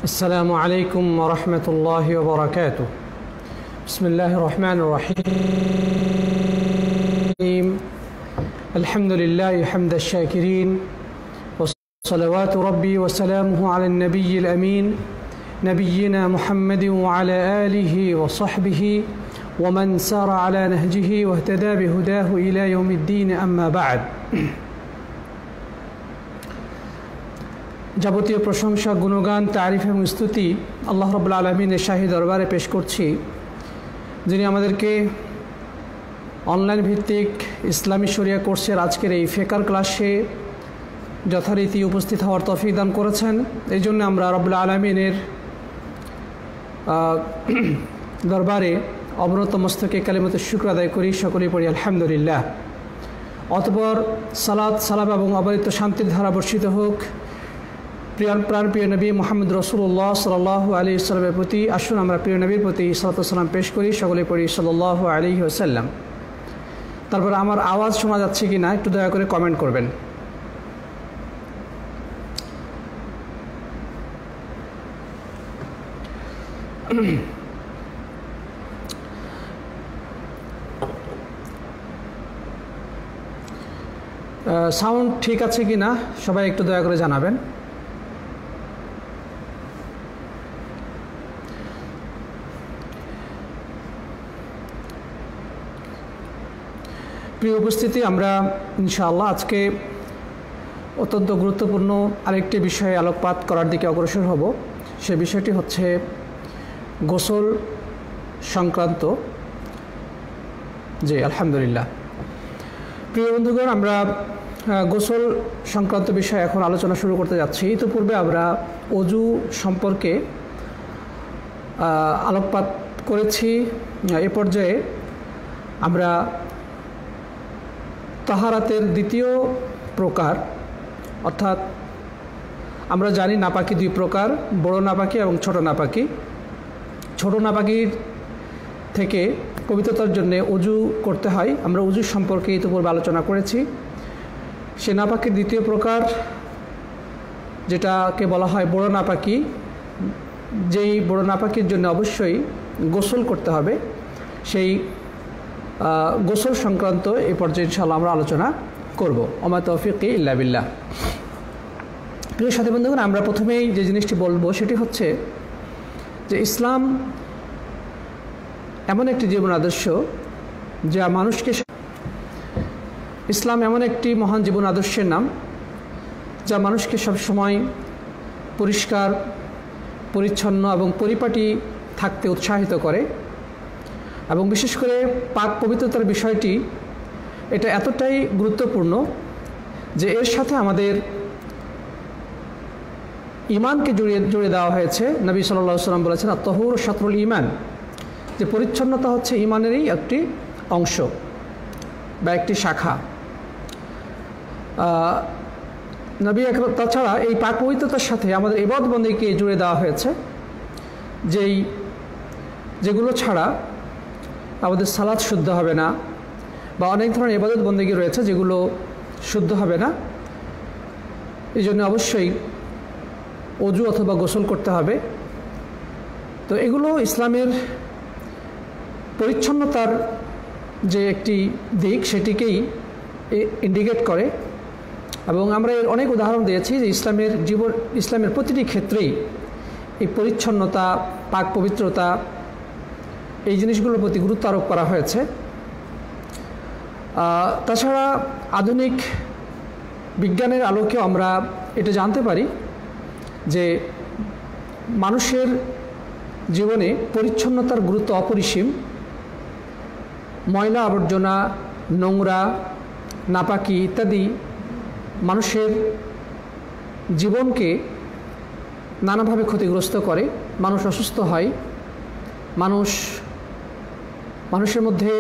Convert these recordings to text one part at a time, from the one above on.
السلام عليكم ورحمة الله وبركاته. بسم الله الرحمن الرحيم. الحمد لله حمد الشاكرين، وصلوات ربي وسلامه على النبي الأمين نبينا محمد وعلى آله وصحبه ومن سار على نهجه واهتدى بهداه إلى يوم الدين. أما بعد. যাবতীয় প্রশংসা, গুণগান, তারিফ এবং স্তুতি আল্লাহ রাব্বুল আলামিনের শাহী দরবারে পেশ করছি, যিনি আমাদেরকে অনলাইন ভিত্তিক ইসলামী শরিয়া কোর্সের আজকের এই ফিকহ ক্লাসে যথারীতি উপস্থিত হওয়ার তৌফিক দান করেছেন। এই জন্য আমরা রাব্বুল আলামিনের দরবারে অবনত মস্তকে কালিমাতে শুকর আদায় করি। সকলেই পড়ি আলহামদুলিল্লাহ। অতঃপর সালাত, সালাম এবং অবারিত শান্তির ধারা বর্ষিত হোক প্রাণপ্রিয় নবী মোহাম্মদ রসুল্লাহ সাল্লাল্লাহু আলাইহি ওয়াসাল্লামের প্রতি। আসুন আমরা প্রিয় নবীর প্রতি সালাত ও সালাম পেশ করি। সকলে পড়ি সাল্লাল্লাহু আলাইহি ওয়াসাল্লাম। তারপর আমার আওয়াজ শোনা যাচ্ছে কি না একটু দয়া করে কমেন্ট করবেন। সাউন্ড ঠিক আছে কি না সবাই একটু দয়া করে জানাবেন। প্রিয় উপস্থিতি, আমরা ইনশাআল্লাহ আজকে অত্যন্ত গুরুত্বপূর্ণ আরেকটি বিষয়ে আলোকপাত করার দিকে অগ্রসর হব। সে বিষয়টি হচ্ছে গোসল সংক্রান্ত। জি আলহামদুলিল্লাহ। প্রিয় বন্ধুগণ, আমরা গোসল সংক্রান্ত বিষয়ে এখন আলোচনা শুরু করতে যাচ্ছি। ইতিপূর্বে আমরা অজু সম্পর্কে আলোকপাত করেছি। এ পর্যায়ে আমরা তাহারাতের দ্বিতীয় প্রকার, অর্থাৎ আমরা জানি নাপাকি দুই প্রকার, বড় নাপাকি এবং ছোট নাপাকি। ছোট নাপাকির থেকে পবিত্রতার জন্য অজু করতে হয়। আমরা অজু সম্পর্কে ইতিপূর্বে আলোচনা করেছি। সে নাপাকির দ্বিতীয় প্রকার, যেটাকে বলা হয় বড় নাপাকি, যেই বড় নাপাকির জন্য অবশ্যই গোসল করতে হবে, সেই গোসল সংক্রান্ত এই পর্যায়ে ইনশাআল্লাহ আমরা আলোচনা করব। ওমা তৌফিকি ইল্লা বিল্লাহ। প্রিয় সাথী বন্ধুগণ, আমরা প্রথমেই যে জিনিসটি বলবো সেটি হচ্ছে যে ইসলাম এমন একটি জীবন আদর্শ যা মানুষকে, ইসলাম এমন একটি মহান জীবন আদর্শের নাম যা মানুষকে সবসময় পরিষ্কার, পরিচ্ছন্ন এবং পরিপাটি থাকতে উৎসাহিত করে। এবং বিশেষ করে পাক পবিত্রতার বিষয়টি এটা এতটাই গুরুত্বপূর্ণ যে এর সাথে আমাদের ইমানকে জুড়ে দেওয়া হয়েছে। নবী সাল্লাল্লাহু আলাইহি ওয়াসাল্লাম বলেছেন আত-তাহুর শাতরুল ঈমান, যে পরিচ্ছন্নতা হচ্ছে ঈমানেরই একটি অংশ বা একটি শাখা। নবী আকরাম, তাছাড়া এই পাক পবিত্রতার সাথে আমাদের ইবাদত বন্দেগীকে জুড়ে দেওয়া হয়েছে, যেগুলো ছাড়া আমাদের সালাত শুদ্ধ হবে না, বা অনেক ধরনের ইবাদত বন্দেগী রয়েছে যেগুলো শুদ্ধ হবে না। এই জন্য অবশ্যই অজু অথবা গোসল করতে হবে। তো এগুলো ইসলামের পরিচ্ছন্নতার যে একটি দিক সেটিকেই ইন্ডিকেট করে। এবং আমরা এর অনেক উদাহরণ দিয়েছি যে ইসলামের প্রতিটি ক্ষেত্রেই এই পরিচ্ছন্নতা, পাক পবিত্রতা, এই জিনিসগুলোর প্রতি গুরুত্ব আরোপ করা হয়েছে। তাছাড়া আধুনিক বিজ্ঞানের আলোকেও আমরা এটা জানতে পারি যে মানুষের জীবনে পরিচ্ছন্নতার গুরুত্ব অপরিসীম। ময়লা আবর্জনা, নোংরা, নাপাকি ইত্যাদি মানুষের জীবনকে নানাভাবে ক্ষতিগ্রস্ত করে। মানুষ অসুস্থ হয়, মানুষের মধ্যে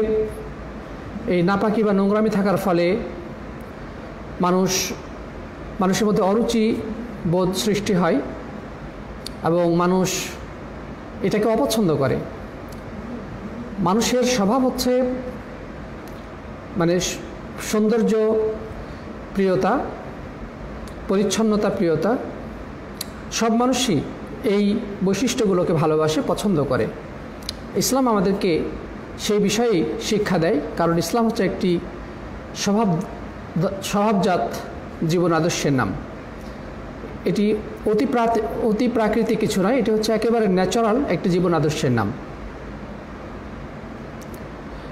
এই নাপাকি বা নোংরামি থাকার ফলে মানুষের মধ্যে অরুচি বোধ সৃষ্টি হয় এবং মানুষ এটাকে অপছন্দ করে। মানুষের স্বভাব হচ্ছে মানে সৌন্দর্য প্রিয়তা, পরিচ্ছন্নতা প্রিয়তা। সব মানুষই এই বৈশিষ্ট্যগুলোকে ভালোবাসে, পছন্দ করে। ইসলাম আমাদেরকে সেই বিষয়ে শিক্ষা দেয়, কারণ ইসলাম হচ্ছে একটি স্বভাবজাত জীবন আদর্শের নাম। এটি অতি প্রাকৃতিক কিছু নয়, এটি হচ্ছে একেবারে ন্যাচারাল একটি জীবন আদর্শের নাম।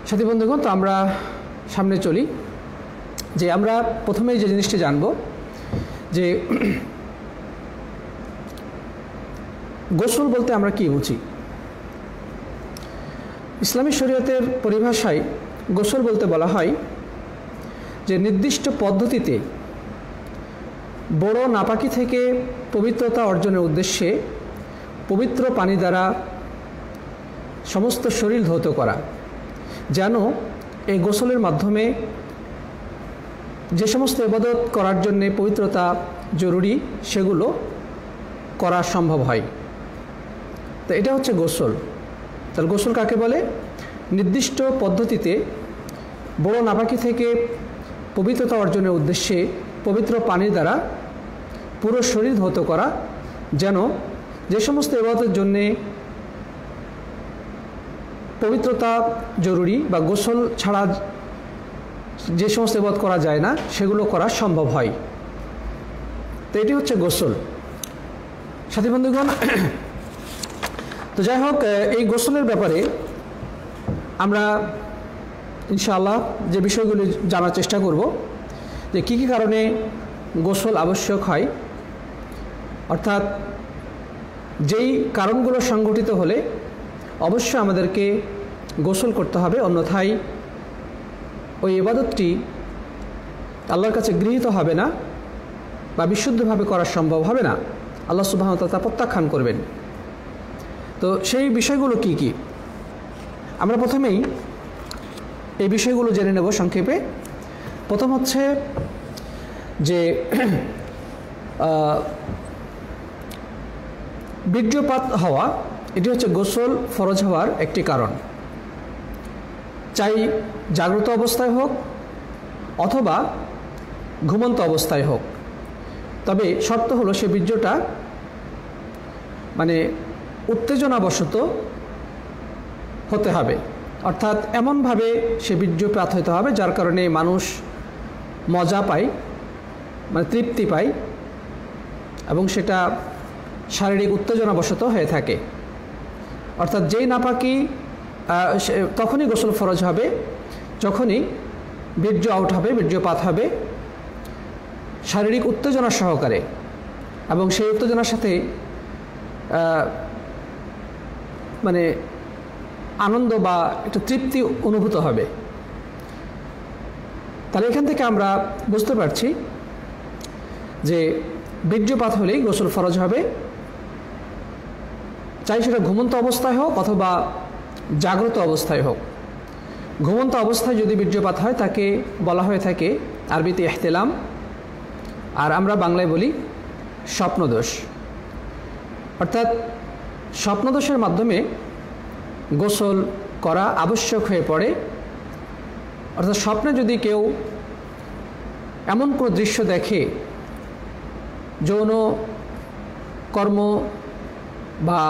সাথী বন্ধুগণ, তো আমরা সামনে চলি। যে আমরা প্রথমেই যে জিনিসটি জানব যে গোসল বলতে আমরা কি বুঝি। ইসলামী শরীয়তের পরিভাষায় গোসল বলতে বলা হয় যে নির্দিষ্ট পদ্ধতিতে বড় নাপাকি থেকে পবিত্রতা অর্জনের উদ্দেশ্যে পবিত্র পানি দ্বারা সমস্ত শরীর ধৌত করা, যেন এই গোসলের মাধ্যমে যে সমস্ত ইবাদত করার জন্যে পবিত্রতা জরুরি সেগুলো করা সম্ভব হয়। তো এটা হচ্ছে গোসল। তাহলে গোসল কাকে বলে? নির্দিষ্ট পদ্ধতিতে বড় নাপাকি থেকে পবিত্রতা অর্জনের উদ্দেশ্যে পবিত্র পানির দ্বারা পুরো শরীর ধৌত করা, যেন যে সমস্ত ইবাদতের জন্যে পবিত্রতা জরুরি বা গোসল ছাড়া যে সমস্ত ইবাদত করা যায় না সেগুলো করা সম্ভব হয়। তো এটি হচ্ছে গোসল। সাথী বন্ধুগণ, তো যাই হোক, এই গোসলের ব্যাপারে আমরা ইনশাআল্লাহ যে বিষয়গুলি জানার চেষ্টা করব, যে কী কী কারণে গোসল আবশ্যক হয়, অর্থাৎ যেই কারণগুলো সংঘটিত হলে অবশ্যই আমাদেরকে গোসল করতে হবে, অন্যথায় ওই ইবাদতটি আল্লাহর কাছে গৃহীত হবে না বা বিশুদ্ধভাবে করা সম্ভব হবে না, আল্লাহ সুবহানাহু ওয়া তাআলা প্রত্যাখ্যান করবেন। তো সেই বিষয়গুলো কি কি, আমরা প্রথমেই এই বিষয়গুলো জেনে নেব সংক্ষেপে। প্রথম হচ্ছে যে বীর্যপাত হওয়া, এটি হচ্ছে গোসল ফরজ হওয়ার একটি কারণ, চাই জাগ্রত অবস্থায় হোক অথবা ঘুমন্ত অবস্থায় হোক। তবে শর্ত হলো সে বীর্যটা মানে উত্তেজনাবশত হতে হবে, অর্থাৎ এমনভাবে সে বীর্যপাত হতে হবে যার কারণে মানুষ মজা পায়, মানে তৃপ্তি পায়, এবং সেটা শারীরিক উত্তেজনাবশত হয়ে থাকে। অর্থাৎ যেই নাপাকি তখনই গোসল ফরজ হবে যখনই বীর্য আউট হবে, বীর্যপাত হবে শারীরিক উত্তেজনা সহকারে, এবং সেই উত্তেজনার সাথে মানে আনন্দ বা একটা তৃপ্তি অনুভূত হবে। তাহলে এখান থেকে আমরা বুঝতে পারছি যে বীর্যপাত হলেই গোসল ফরজ হবে, চাই সেটা ঘুমন্ত অবস্থায় হোক অথবা জাগ্রত অবস্থায় হোক। ঘুমন্ত অবস্থায় যদি বীর্যপাত হয় তাকে বলা হয়ে থাকে আরবিতে ইহতিলাম, আর আমরা বাংলায় বলি স্বপ্নদোষ। অর্থাৎ স্বপ্নদোষের মাধ্যমে গোসল করা আবশ্যক হয়ে পড়ে। অর্থাৎ স্বপ্নে যদি কেউ এমন কোনো দৃশ্য দেখে, যৌন কর্ম বা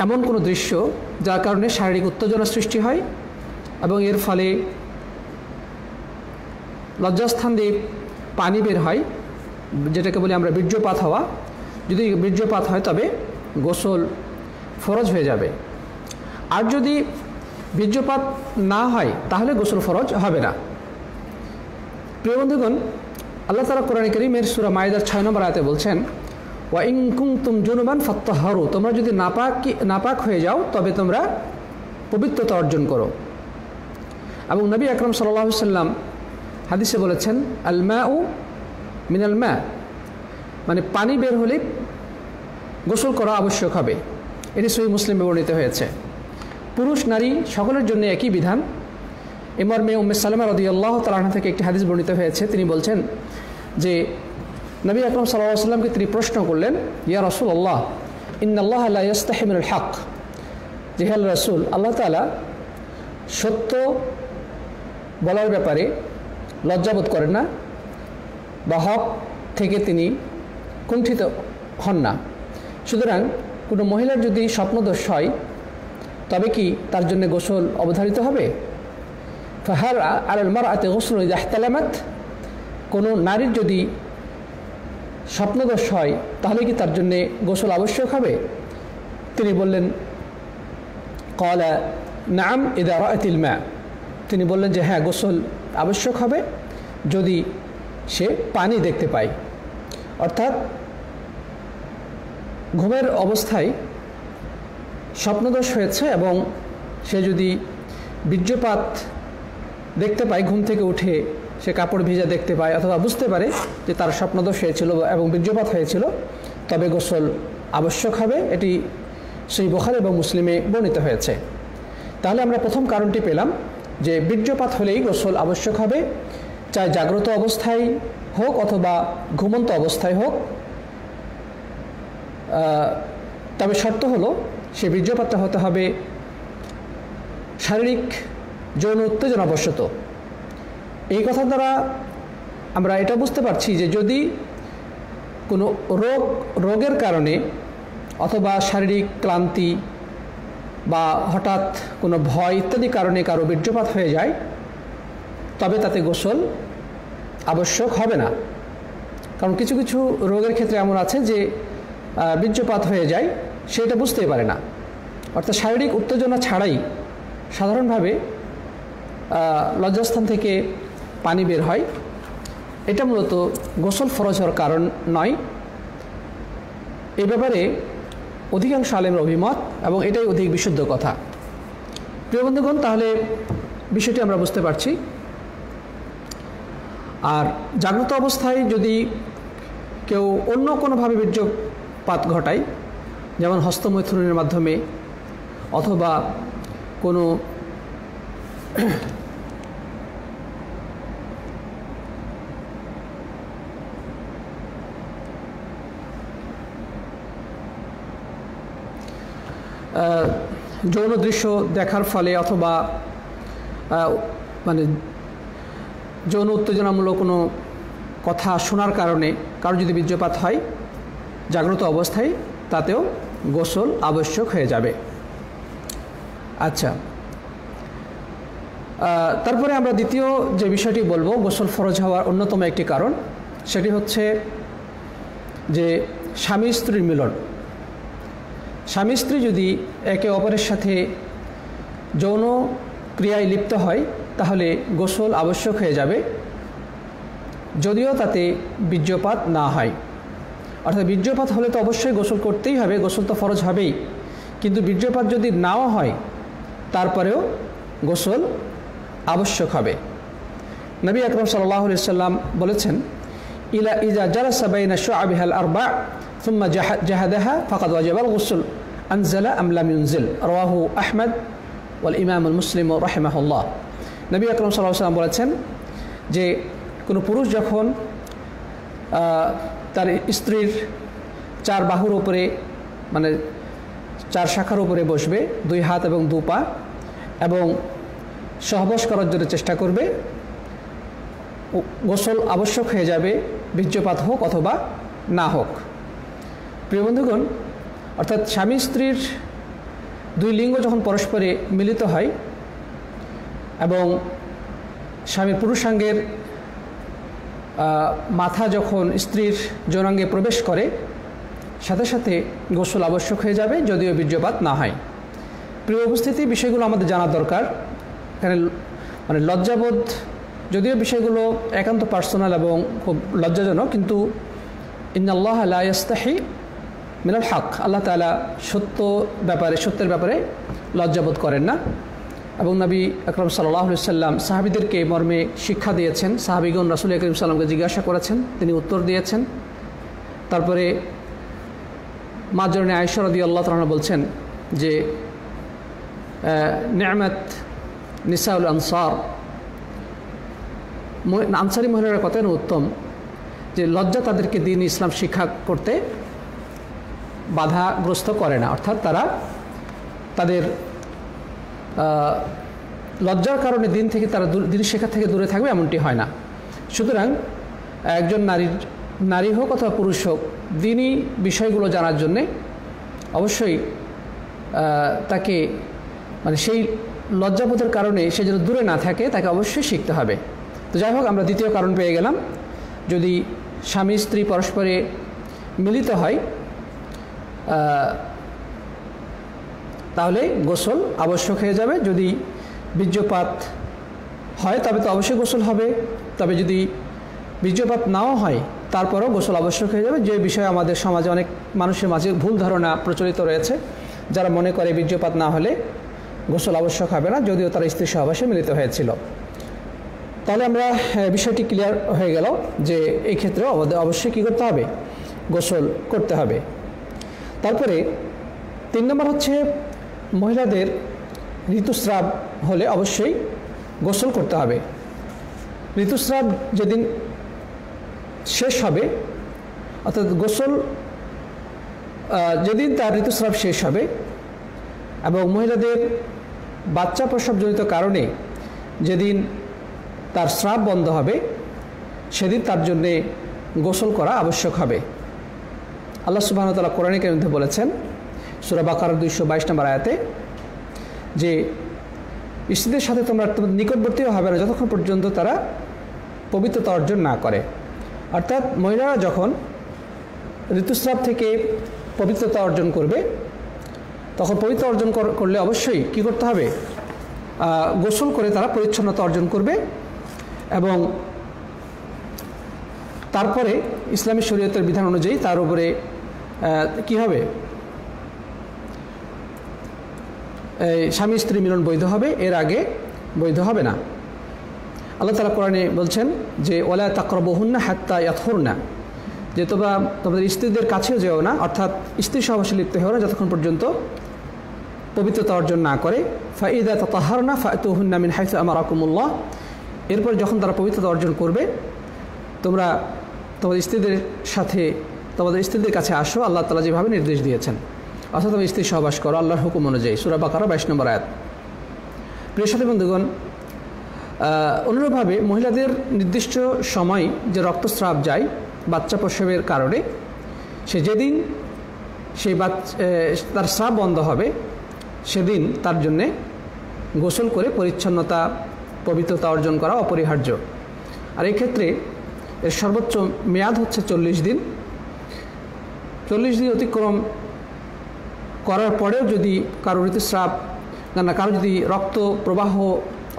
এমন কোনো দৃশ্য যার কারণে শারীরিক উত্তেজনা সৃষ্টি হয় এবং এর ফলে লজ্জাস্থান দিয়ে পানি বের হয়, যেটাকে বলি আমরা বীর্যপাত হওয়া, যদি বীর্যপাত হয় তবে গোসল ফরজ হয়ে যাবে। আর যদি বীর্যপাত না হয় তাহলে গোসল ফরজ হবে না। প্রিয় বন্ধুগণ, আল্লাহ তাআলা কোরআনে কারীমের সূরা মায়েদার 6 নম্বর আয়াতে বলছেন, ওয়া ইন কুনতুম জুনুবান ফাত্তাহহারু, তোমরা যদি নাপাক হয়ে যাও তবে তোমরা পবিত্রতা অর্জন করো। এবং নবী আকরাম সাল্লাল্লাহু আলাইহি সাল্লাম হাদিসে বলেছেন, আল মাউ মিনাল মা, মানে পানি বের হলে গোসল করা আবশ্যক হবে। এটি সহিহ মুসলিমে বর্ণিত হয়েছে। পুরুষ নারী সকলের জন্য একই বিধান। এ মর্মে উম্মে সালামা রাদিয়াল্লাহু তাআলা আনহা থেকে একটি হাদিস বর্ণিত হয়েছে, তিনি বলছেন যে নবী আকরাম সাল্লাল্লাহু আলাইহি ওয়াসাল্লামকে তিনি প্রশ্ন করলেন, ইয়া রাসূলুল্লাহ ইন্নাল্লাহ লা ইস্তাহি মিনাল হক, যে হে রাসূল, আল্লাহ তাআলা সত্য বলার ব্যাপারে লজ্জাবোধ করেন না বা হক থেকে তিনি কুণ্ঠিত হন না, সুতরাং কোনো মহিলার যদি স্বপ্নদোষ হয় তবে কি তার জন্য গোসল অবধারিত হবে? ফাহাল আলাল মারআতি গুসলুন ইযা ইহতালামাত, কোনো নারীর যদি স্বপ্নদোষ হয় তাহলে কি তার জন্য গোসল আবশ্যক হবে? তিনি বললেন ক্বালা নাম ইযা রাআতিল মা, তিনি বললেন যে হ্যাঁ, গোসল আবশ্যক হবে যদি সে পানি দেখতে পায়। অর্থাৎ ঘুমের অবস্থায় স্বপ্নদোষ হয়েছে এবং সে যদি বীর্যপাত দেখতে পায়, ঘুম থেকে উঠে সে কাপড় ভিজা দেখতে পায় অথবা বুঝতে পারে যে তার স্বপ্নদোষ হয়েছিল এবং বীর্যপাত হয়েছিল, তবে গোসল আবশ্যক হবে। এটি সহিহ বুখারী এবং মুসলিমে বর্ণিত হয়েছে। তাহলে আমরা প্রথম কারণটি পেলাম যে বীর্যপাত হলেই গোসল আবশ্যক হবে, চাই জাগ্রত অবস্থায় হোক অথবা ঘুমন্ত অবস্থায় হোক। তবে শর্ত হলো সে বীর্যপাতটা হতে হবে শারীরিক যৌন উত্তেজনাবশত। এই কথা দ্বারা আমরা এটা বুঝতে পারছি যে যদি কোনো রোগের কারণে অথবা শারীরিক ক্লান্তি বা হঠাৎ কোনো ভয় ইত্যাদি কারণে কারো বীর্যপাত হয়ে যায় তবে তাতে গোসল আবশ্যক হবে না। কারণ কিছু কিছু রোগের ক্ষেত্রে এমন আছে যে বীর্যপাত হয়ে যায়, সেটা বুঝতেই পারে না। অর্থাৎ শারীরিক উত্তেজনা ছাড়াই সাধারণভাবে লজ্জাস্থান থেকে পানি বের হয়, এটা মূলত গোসল ফরজ হওয়ার কারণ নয়। এই ব্যাপারে অধিকাংশ আলেমের অভিমত এবং এটাই অধিক বিশুদ্ধ কথা। প্রিয় বন্ধুগণ, তাহলে বিষয়টি আমরা বুঝতে পারছি। আর জাগ্রত অবস্থায় যদি কেউ অন্য কোনোভাবে বীর্যপাত ঘটায়, যেমন হস্তমৈথুনের মাধ্যমে অথবা কোনো যৌন দৃশ্য দেখার ফলে অথবা মানে যৌন উত্তেজনামূলক কোনো কথা শোনার কারণে কারো যদি বীর্যপাত হয় জাগ্রত অবস্থায়, তাতেও গোসল আবশ্যক হয়ে যাবে। আচ্ছা, তারপরে আমরা দ্বিতীয় যে বিষয়টি বলবো গোসল ফরজ হওয়ার অন্যতম একটি কারণ, সেটি হচ্ছে যে স্বামী স্ত্রীর মিলন। স্বামী স্ত্রী যদি একে অপরের সাথে যৌন ক্রিয়ায় লিপ্ত হয় তাহলে গোসল আবশ্যক হয়ে যাবে, যদিও তাতে বীর্যপাত না হয়। অর্থাৎ বীর্যপাত হলে তো অবশ্যই গোসল করতেই হবে, গোসল তো ফরজ হবেই, কিন্তু বীর্যপাত যদি নাও হয় তারপরেও গোসল আবশ্যক হবে। নবী আকরাম সাল্লাল্লাহু আলাইহি ওয়াসাল্লাম বলেছেন, ইযা জালাসা বাইনা শুআবিহাল আরবা' সুম্মা জাহাদাহা ফাকাদ ওয়াজাবাল গুসল আনজালা আম লাম ইউনজিল, রাওয়াহু আহমদ ওয়াল ইমামুল মুসলিম রাহিমাহুল্লাহ। নবী আকরাম সাল্লাল্লাহু আলাইহি ওয়াসাল্লাম বলেছেন যে কোনো পুরুষ যখন তার স্ত্রীর চার বাহুর উপরে মানে চার শাখার উপরে বসবে, দুই হাত এবং দু পা, এবং সহবাস করার জন্য চেষ্টা করবে, গোসল আবশ্যক হয়ে যাবে, বীর্যপাত হোক অথবা না হোক। প্রিয় বন্ধুগণ, অর্থাৎ স্বামী স্ত্রীর দুই লিঙ্গ যখন পরস্পরে মিলিত হয় এবং স্বামীর পুরুষাঙ্গের মাথা যখন স্ত্রীর যৌনাঙ্গে প্রবেশ করে, সাথে সাথে গোসল আবশ্যক হয়ে যাবে, যদিও বীর্যপাত না হয়। প্রিয় উপস্থিতি, বিষয়গুলো আমাদের জানা দরকার। এখানে মানে লজ্জাবোধ, যদিও বিষয়গুলো একান্ত পার্সোনাল এবং খুব লজ্জাজনক, কিন্তু ইন্নাল্লাহ লা ইয়াস্তাহি মিনাল হক, আল্লাহ তাআলা সত্যের ব্যাপারে লজ্জাবোধ করেন না। এবং নবী আকরাম সাল্লাল্লাহু আলাইহি ওয়াসাল্লাম সাহাবীদেরকে মর্মে শিক্ষা দিয়েছেন। সাহাবীগণ রাসূল করিম সাল্লাল্লাহু আলাইহি ওয়াসাল্লামকে জিজ্ঞাসা করেছেন, তিনি উত্তর দিয়েছেন। তারপরে মা জননী আয়েশা রাদিয়াল্লাহু তাআলা বলছেন যে নি'মাত নিসাউল আনসার, আনসারী মহিলারা কতই উত্তম, যে লজ্জা তাদেরকে দ্বীন ইসলাম শিক্ষা করতে বাধাগ্রস্ত করে না। অর্থাৎ তারা তাদের লজ্জার কারণে দিন শেখা থেকে দূরে থাকবে এমনটি হয় না। সুতরাং একজন নারী হোক অথবা পুরুষ হোক, দিনই বিষয়গুলো জানার জন্যে অবশ্যই তাকে মানে সেই লজ্জাবোধের কারণে সে যেন দূরে না থাকে, তাকে অবশ্যই শিখতে হবে। তো যাই হোক, আমরা দ্বিতীয় কারণ পেয়ে গেলাম। যদি স্বামী স্ত্রী পরস্পরে মিলিত হয় তাহলে গোসল আবশ্যক হয়ে যাবে। যদি বীর্যপাত হয় তবে তো অবশ্যই গোসল হবে, তবে যদি বীর্যপাত নাও হয় তারপরেও গোসল আবশ্যক হয়ে যাবে। যে বিষয়ে আমাদের সমাজে অনেক মানুষের মাঝে ভুল ধারণা প্রচলিত রয়েছে, যারা মনে করে বীর্যপাত না হলে গোসল আবশ্যক হবে না, যদিও তারা স্ত্রী সহবাসে মিলিত হয়েছিল। তাহলে আমরা বিষয়টি ক্লিয়ার হয়ে গেল যে এই ক্ষেত্রেও আমাদের অবশ্যই কী করতে হবে, গোসল করতে হবে। তারপরে 3 নম্বর হচ্ছে মহিলাদের ঋতুস্রাব হলে অবশ্যই গোসল করতে হবে। ঋতুস্রাব যেদিন শেষ হবে, অর্থাৎ গোসল যেদিন তার ঋতুস্রাব শেষ হবে এবং মহিলাদের বাচ্চা প্রসবজনিত কারণে যেদিন তার স্রাব বন্ধ হবে সেদিন তার জন্যে গোসল করা আবশ্যক হবে। আল্লাহ সুবহানাহু ওয়া তাআলা কোরআনে কারীমে বলেছেন সূরা বাকারার 222 নম্বর আয়াতে যে স্ত্রীদের সাথে তোমরা নিকটবর্তীও হবে না যতক্ষণ পর্যন্ত তারা পবিত্রতা অর্জন না করে। অর্থাৎ মহিলারা যখন ঋতুস্রাব থেকে পবিত্রতা অর্জন করবে তখন পবিত্র অর্জন করলে অবশ্যই কী করতে হবে, গোসল করে তারা পরিচ্ছন্নতা অর্জন করবে এবং তারপরে ইসলামী শরীয়তের বিধান অনুযায়ী তার উপরে কী হবে, স্বামী স্ত্রী মিলন বৈধ হবে, এর আগে বৈধ হবে না। আল্লাহ তাআলা কোরআনে বলছেন যে ওয়ালা তাকরাবুহুন্না হাত্তা ইয়াতহুরনা, যে তোমরা তোমাদের স্ত্রীদের কাছেও যেও না, অর্থাৎ স্ত্রী সহবাসে লিপ্ত হও না যতক্ষণ পর্যন্ত পবিত্রতা অর্জন না করে। ফাইদা তাতাহহারনা ফাতুহুন্না মিন হাইসু আমারাকুমুল্লাহ, এরপর যখন তারা পবিত্রতা অর্জন করবে তোমরা তোমাদের স্ত্রীদের কাছে আসো আল্লাহ তাআলা যেভাবে নির্দেশ দিয়েছেন, অর্থাৎ তুমি স্ত্রী সহবাস করো আল্লাহর হুকুম অনুযায়ী। সূরা বাকারা 22 নম্বর আয়াত। প্রিয় সাথী বন্ধুগণ, অনুরূপভাবে মহিলাদের নির্দিষ্ট সময় যে রক্তস্রাব যায় বাচ্চা প্রসবের কারণে, সে যেদিন তার স্রাব বন্ধ হবে সেদিন তার জন্যে গোসল করে পরিচ্ছন্নতা পবিত্রতা অর্জন করা অপরিহার্য। আর এই ক্ষেত্রে এর সর্বোচ্চ মেয়াদ হচ্ছে 40 দিন। 40 দিন অতিক্রম করার পরেও যদি কারো ঋতুস্রাব কারো যদি রক্ত প্রবাহ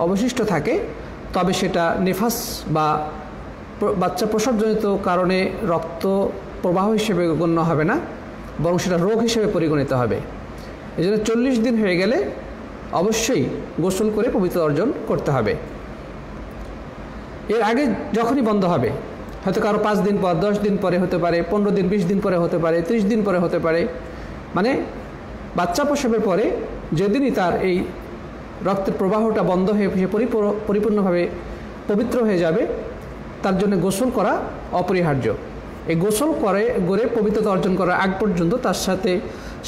অবশিষ্ট থাকে তবে সেটা নেফাস বা বাচ্চা প্রসবজনিত কারণে রক্ত প্রবাহ হিসেবে গণ্য হবে না, বরং সেটা রোগ হিসেবে পরিগণিত হবে। এই জন্য 40 দিন হয়ে গেলে অবশ্যই গোসল করে পবিত্র অর্জন করতে হবে। এর আগে যখনই বন্ধ হবে, হয়তো কারো 5 দিন পর, 10 দিন পরে হতে পারে, 15 দিন, 20 দিন পরে হতে পারে, 30 দিন পরে হতে পারে, মানে বাচ্চা প্রসবের পরে যেদিনই তার এই রক্তের প্রবাহটা বন্ধ হয়ে পরিপূর্ণভাবে পবিত্র হয়ে যাবে তার জন্য গোসল করা অপরিহার্য। এই গোসল করে পবিত্রতা অর্জন করার আগ পর্যন্ত তার সাথে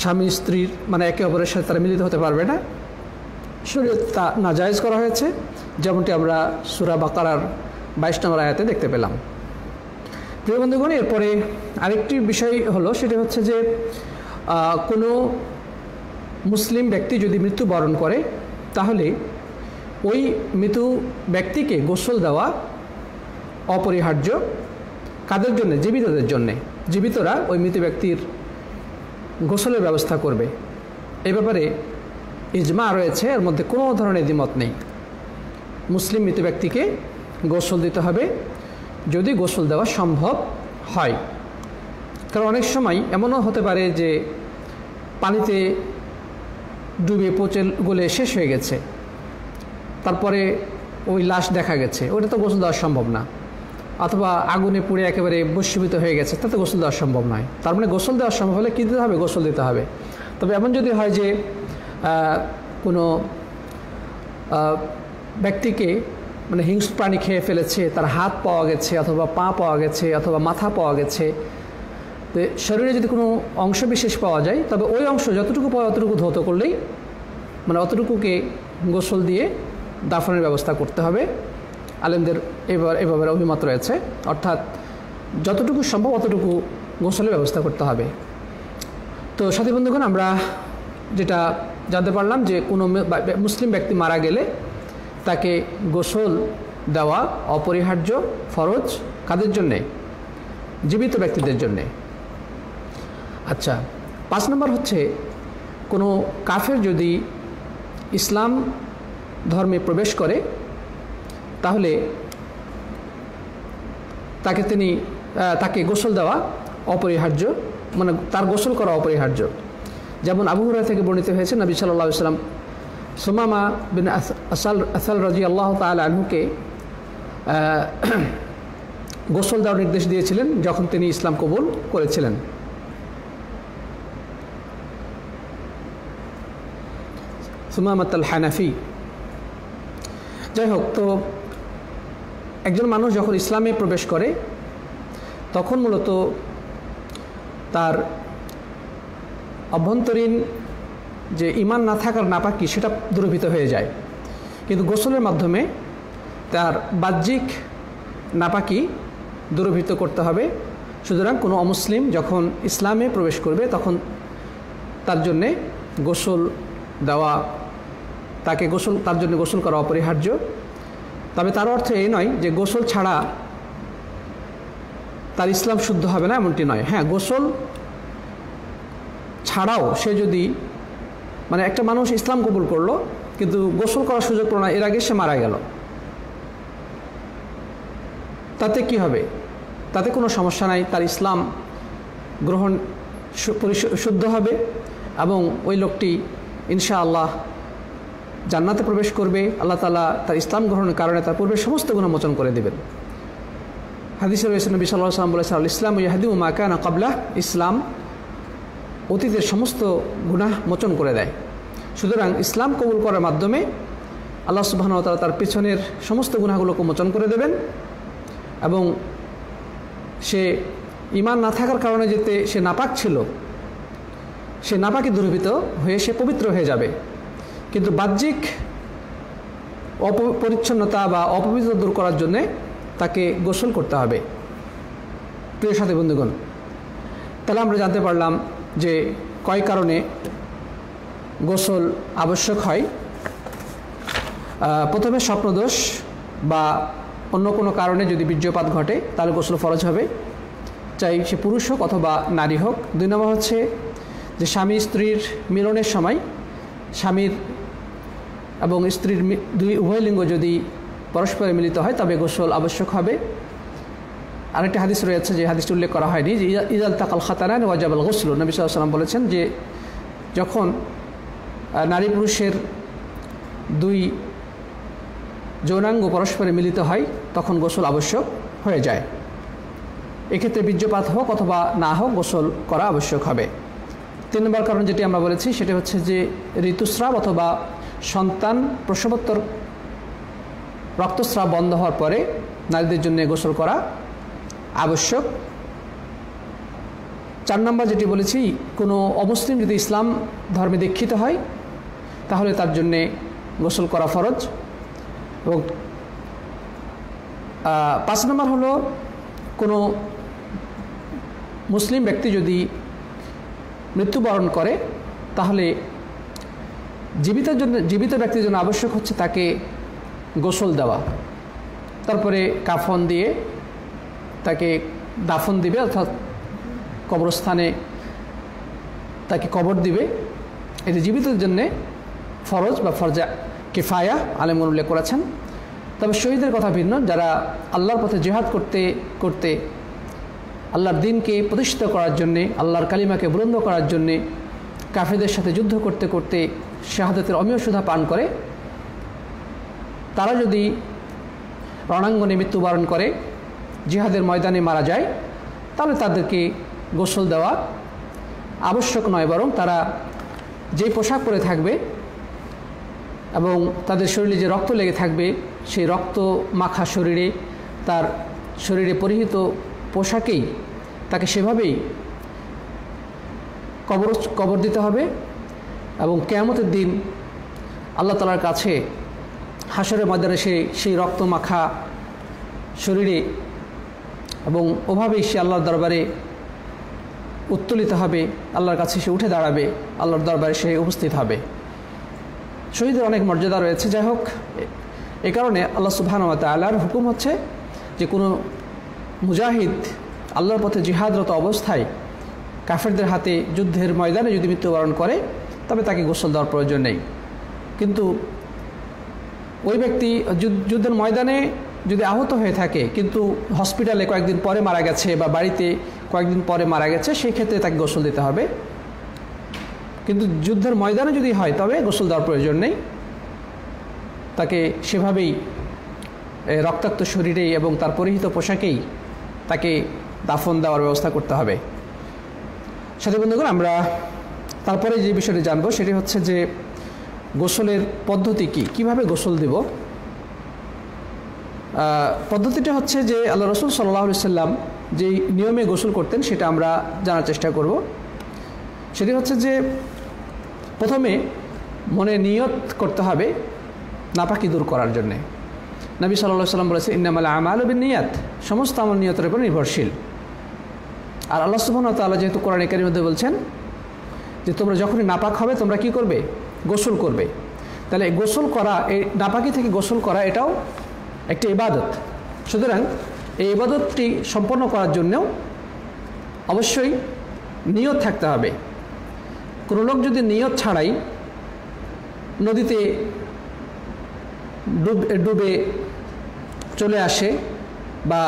স্বামী স্ত্রীর মানে একে অপরের সাথে তারা মিলিত হতে পারবে না, শরীয়ত তা নাজায়েজ করা হয়েছে, যেমনটি আমরা সূরা বাকারার 22 নম্বর আয়াতে দেখতে পেলাম। প্রিয় বন্ধুগণ, এরপরে আরেকটি বিষয় হলো, সেটা হচ্ছে যে কোনো মুসলিম ব্যক্তি যদি মৃত্যুবরণ করে তাহলে ওই মৃত ব্যক্তিকে গোসল দেওয়া অপরিহার্য। কাদের জন্য? জীবিতদের জন্যে। জীবিতরা ওই মৃত ব্যক্তির গোসলের ব্যবস্থা করবে। এই ব্যাপারে ইজমা রয়েছে, এর মধ্যে কোনো ধরনের দ্বিমত নেই। মুসলিম মৃত ব্যক্তিকে গোসল দিতে হবে যদি গোসল দেওয়া সম্ভব হয়। কারণ অনেক সময় এমনও হতে পারে যে পানিতে ডুবে পচে গলে শেষ হয়ে গেছে, তারপরে ওই লাশ দেখা গেছে, ওটা তো গোসল দেওয়া সম্ভব না। অথবা আগুনে পুড়ে একেবারে ভস্মীভূত হয়ে গেছে, তাতে গোসল দেওয়া সম্ভব নয়। তার মানে গোসল দেওয়া সম্ভব হলে কী দিতে হবে? গোসল দিতে হবে। তবে এমন যদি হয় যে কোনো ব্যক্তিকে মানে হিংস্র প্রাণী খেয়ে ফেলেছে, তার হাত পাওয়া গেছে অথবা পা পাওয়া গেছে অথবা মাথা পাওয়া গেছে, তো শরীরে যদি কোনো অংশ বিশেষ পাওয়া যায় তবে ওই অংশ যতটুকু পাওয়া অতটুকু ধৌত করলেই মানে অতটুকুকে গোসল দিয়ে দাফনের ব্যবস্থা করতে হবে। আলেমদের এভাবে অভিমত রয়েছে, অর্থাৎ যতটুকু সম্ভব অতটুকু গোসলের ব্যবস্থা করতে হবে। তো সাথী বন্ধুগণ, আমরা যেটা জানতে পারলাম যে কোনো মুসলিম ব্যক্তি মারা গেলে তাকে গোসল দেওয়া অপরিহার্য, ফরজ। কাদের জন্যে? জীবিত ব্যক্তিদের জন্যে। আচ্ছা, 5 নম্বর হচ্ছে কোনো কাফের যদি ইসলাম ধর্মে প্রবেশ করে তাহলে তাকে গোসল দেওয়া অপরিহার্য, মানে তার গোসল করা অপরিহার্য। যেমন আবু হুরায়রা থেকে বর্ণিত হয়েছে, নবী সাল্লাল্লাহু আলাইহি ওয়াসাল্লাম সুমামা বিন আসাল রাদিয়াল্লাহু তাআলা আনহুকে গোসল দেওয়ার নির্দেশ দিয়েছিলেন যখন তিনি ইসলাম কবুল করেছিলেন। সুমামাত আল হানাফি। যাই হোক, তো একজন মানুষ যখন ইসলামে প্রবেশ করে তখন মূলত তার অভ্যন্তরীণ যে ঈমান না থাকার নাপাকি সেটা দূরীভূত হয়ে যায়, কিন্তু গোসলের মাধ্যমে তার বাহ্যিক নাপাকি দূরীভূত করতে হবে। সুতরাং কোনো অমুসলিম যখন ইসলামে প্রবেশ করবে তখন তার জন্যে গোসল দেওয়া, তার জন্য গোসল করা অপরিহার্য। তবে তার অর্থ এই নয় যে গোসল ছাড়া তার ইসলাম শুদ্ধ হবে না, এমনটি নয়। হ্যাঁ, গোসল ছাড়াও সে যদি, মানে একটা মানুষ ইসলাম কবুল করলো কিন্তু গোসল করার সুযোগ পেল না, এর আগে সে মারা গেল, তাতে কি হবে? তাতে কোনো সমস্যা নাই, তার ইসলাম গ্রহণ শুদ্ধ হবে এবং ওই লোকটি ইনশাআল্লাহ জান্নাতে প্রবেশ করবে। আল্লাহ তাআলা তার ইসলাম গ্রহণের কারণে তার পূর্বের সমস্ত গুনাহ মোচন করে দেবেন। হাদিসে রয়েছে, নবী সাল্লাল্লাহু আলাইহি ওয়াসাল্লাম বলেছেন, আল ইসলাম ইয়াহদিমু মা কানা ক্বাবলাহ, ইসলাম অতীতের সমস্ত গুনাহ মোচন করে দেয়। সুতরাং ইসলাম কবুল করার মাধ্যমে আল্লাহ সুবহানাহু ওয়া তাআলা তার পিছনের সমস্ত গুনাহগুলোকে মোচন করে দেবেন এবং সে ঈমান না থাকার কারণে যেতে সে নাপাক ছিল, সে নাপাকি দূরীভূত হয়ে সে পবিত্র হয়ে যাবে। কিন্তু বাহ্যিক অপরিচ্ছন্নতা বা অপবিত্র দূর করার জন্যে তাকে গোসল করতে হবে। প্রিয় সাথী বন্ধুগণ, তাহলে আমরা জানতে পারলাম যে কয় কারণে গোসল আবশ্যক হয়। প্রথমে স্বপ্নদোষ বা অন্য কোনো কারণে যদি বীর্যপাত ঘটে তাহলে গোসল ফরজ হবে, চাই সে পুরুষ হোক অথবা নারী হোক। 2 নম্বর হচ্ছে যে স্বামী স্ত্রীর মিলনের সময় স্বামীর এবং স্ত্রীর উভয় লিঙ্গ যদি পরস্পরে মিলিত হয় তবে গোসল আবশ্যক হবে। আরেকটি হাদিস রয়েছে, যে হাদিসটি উল্লেখ করা হয়নি, যে ইজাল তাকাল খাতানান ওয়াজাবাল গোসল। নবী সাল্লাল্লাহু আলাইহি ওয়াসাল্লাম বলেছেন যে যখন নারী পুরুষের 2 যৌনাঙ্গ পরস্পরে মিলিত হয় তখন গোসল আবশ্যক হয়ে যায়। এক্ষেত্রে বীর্যপাত হোক অথবা না হোক গোসল করা আবশ্যক হবে। 3 নম্বর কারণ যেটি আমরা বলেছি সেটি হচ্ছে যে ঋতুস্রাব অথবা সন্তান প্রসবোত্তর রক্তস্রাব বন্ধ হওয়ার পরে নারীদের জন্য গোসল করা আবশ্যক। 4 নম্বর যেটি বলেছি, কোনো অমুসলিম যদি ইসলাম ধর্মে দীক্ষিত হয় তাহলে তার জন্যে গোসল করা ফরজ। এবং 5 নম্বর হলো, কোনো মুসলিম ব্যক্তি যদি মৃত্যুবরণ করে তাহলে জীবিত ব্যক্তির জন্য আবশ্যক হচ্ছে তাকে গোসল দেওয়া, তারপরে কাফন দিয়ে তাকে দাফন দিবে, অর্থাৎ কবরস্থানে তাকে কবর দিবে। এটি জীবিতের জন্যে ফরজ বা ফরজা কিফায়া আলেমগণ উল্লেখ করেছেন। তবে শহীদের কথা ভিন্ন, যারা আল্লাহর পথে জিহাদ করতে করতে আল্লাহর দ্বীনকে প্রতিষ্ঠিত করার জন্যে, আল্লাহর কালিমাকে বুলন্দ করার জন্যে কাফেরদের সাথে যুদ্ধ করতে করতে শাহাদাতের অমীয় সুধা পান করে, তারা যদি রণাঙ্গনে মৃত্যুবরণ করে, জিহাদের ময়দানে মারা যায়, তাহলে তাদেরকে গোসল দেওয়া আবশ্যক নয়, বরং তারা যেই পোশাক পরে থাকবে এবং তাদের শরীরে যে রক্ত লেগে থাকবে সেই রক্ত মাখা শরীরে, তার শরীরে পরিহিত পোশাকেই তাকে সেভাবেই কবর দিতে হবে। এবং কিয়ামতের দিন আল্লাহ তাআলার কাছে হাসরের ময়দানে সেই রক্ত মাখা শরীরে এবং ওভাবেই সে আল্লাহর দরবারে উত্তোলিত হবে, আল্লাহর কাছে সে উঠে দাঁড়াবে, আল্লাহর দরবারে সে উপস্থিত হবে। শহীদের অনেক মর্যাদা রয়েছে। যাই হোক, এ কারণে আল্লাহ সুবহানাহু ওয়া তাআলার হুকুম হচ্ছে যে কোনো মুজাহিদ আল্লাহর পথে জিহাদরত অবস্থায় কাফেরদের হাতে যুদ্ধের ময়দানে যদি মৃত্যুবরণ করে তবে তাকে গোসল দেওয়ার প্রয়োজন নেই। কিন্তু ওই ব্যক্তি যুদ্ধের ময়দানে যদি আহত হয়ে থাকে কিন্তু হসপিটালে কয়েকদিন পরে মারা গেছে বা বাড়িতে কয়েকদিন পরে মারা গেছে, সেই ক্ষেত্রে তাকে গোসল দিতে হবে। কিন্তু যুদ্ধের ময়দানে যদি হয় তবে গোসল দেওয়ার প্রয়োজন নেই, তাকে সেভাবেই রক্তাক্ত শরীরেই এবং তার পরিহিত পোশাকেই তাকে দাফন দেওয়ার ব্যবস্থা করতে হবে। সাথী বন্ধুগণ, আমরা তারপরে যে বিষয়টি জানবো সেটি হচ্ছে যে গোসলের পদ্ধতি কী, কীভাবে গোসল দেব। পদ্ধতিটা হচ্ছে যে আল্লাহ রসুল সাল্লাল্লাহু আলাইহি সাল্লাম যেই নিয়মে গোসল করতেন সেটা আমরা জানার চেষ্টা করব। সেটি হচ্ছে যে প্রথমে মনে নিয়ত করতে হবে নাপাকি দূর করার জন্যে। নবী সাল্লাল্লাহু আলাইহি সাল্লাম বলেছেন, ইন্নামাল আমালু বিন্নিয়াত, সমস্ত আমল নিয়তের উপর নির্ভরশীল। আর আল্লাহ সুবহানাহু ওয়া তাআলা যেহেতু কোরআনে কারীমের মধ্যে বলছেন যে তোমরা যখনই নাপাক হবে তোমরা কি করবে? গোসল করবে। তাহলে গোসল করা, এই নাপাকি থেকে গোসল করা এটাও একটি ইবাদত। সুতরাং এই ইবাদতটি সম্পন্ন করার জন্যও অবশ্যই নিয়ত থাকতে হবে। কোনো লোক যদি নিয়ত ছাড়াই নদীতে ডুবে চলে আসে বা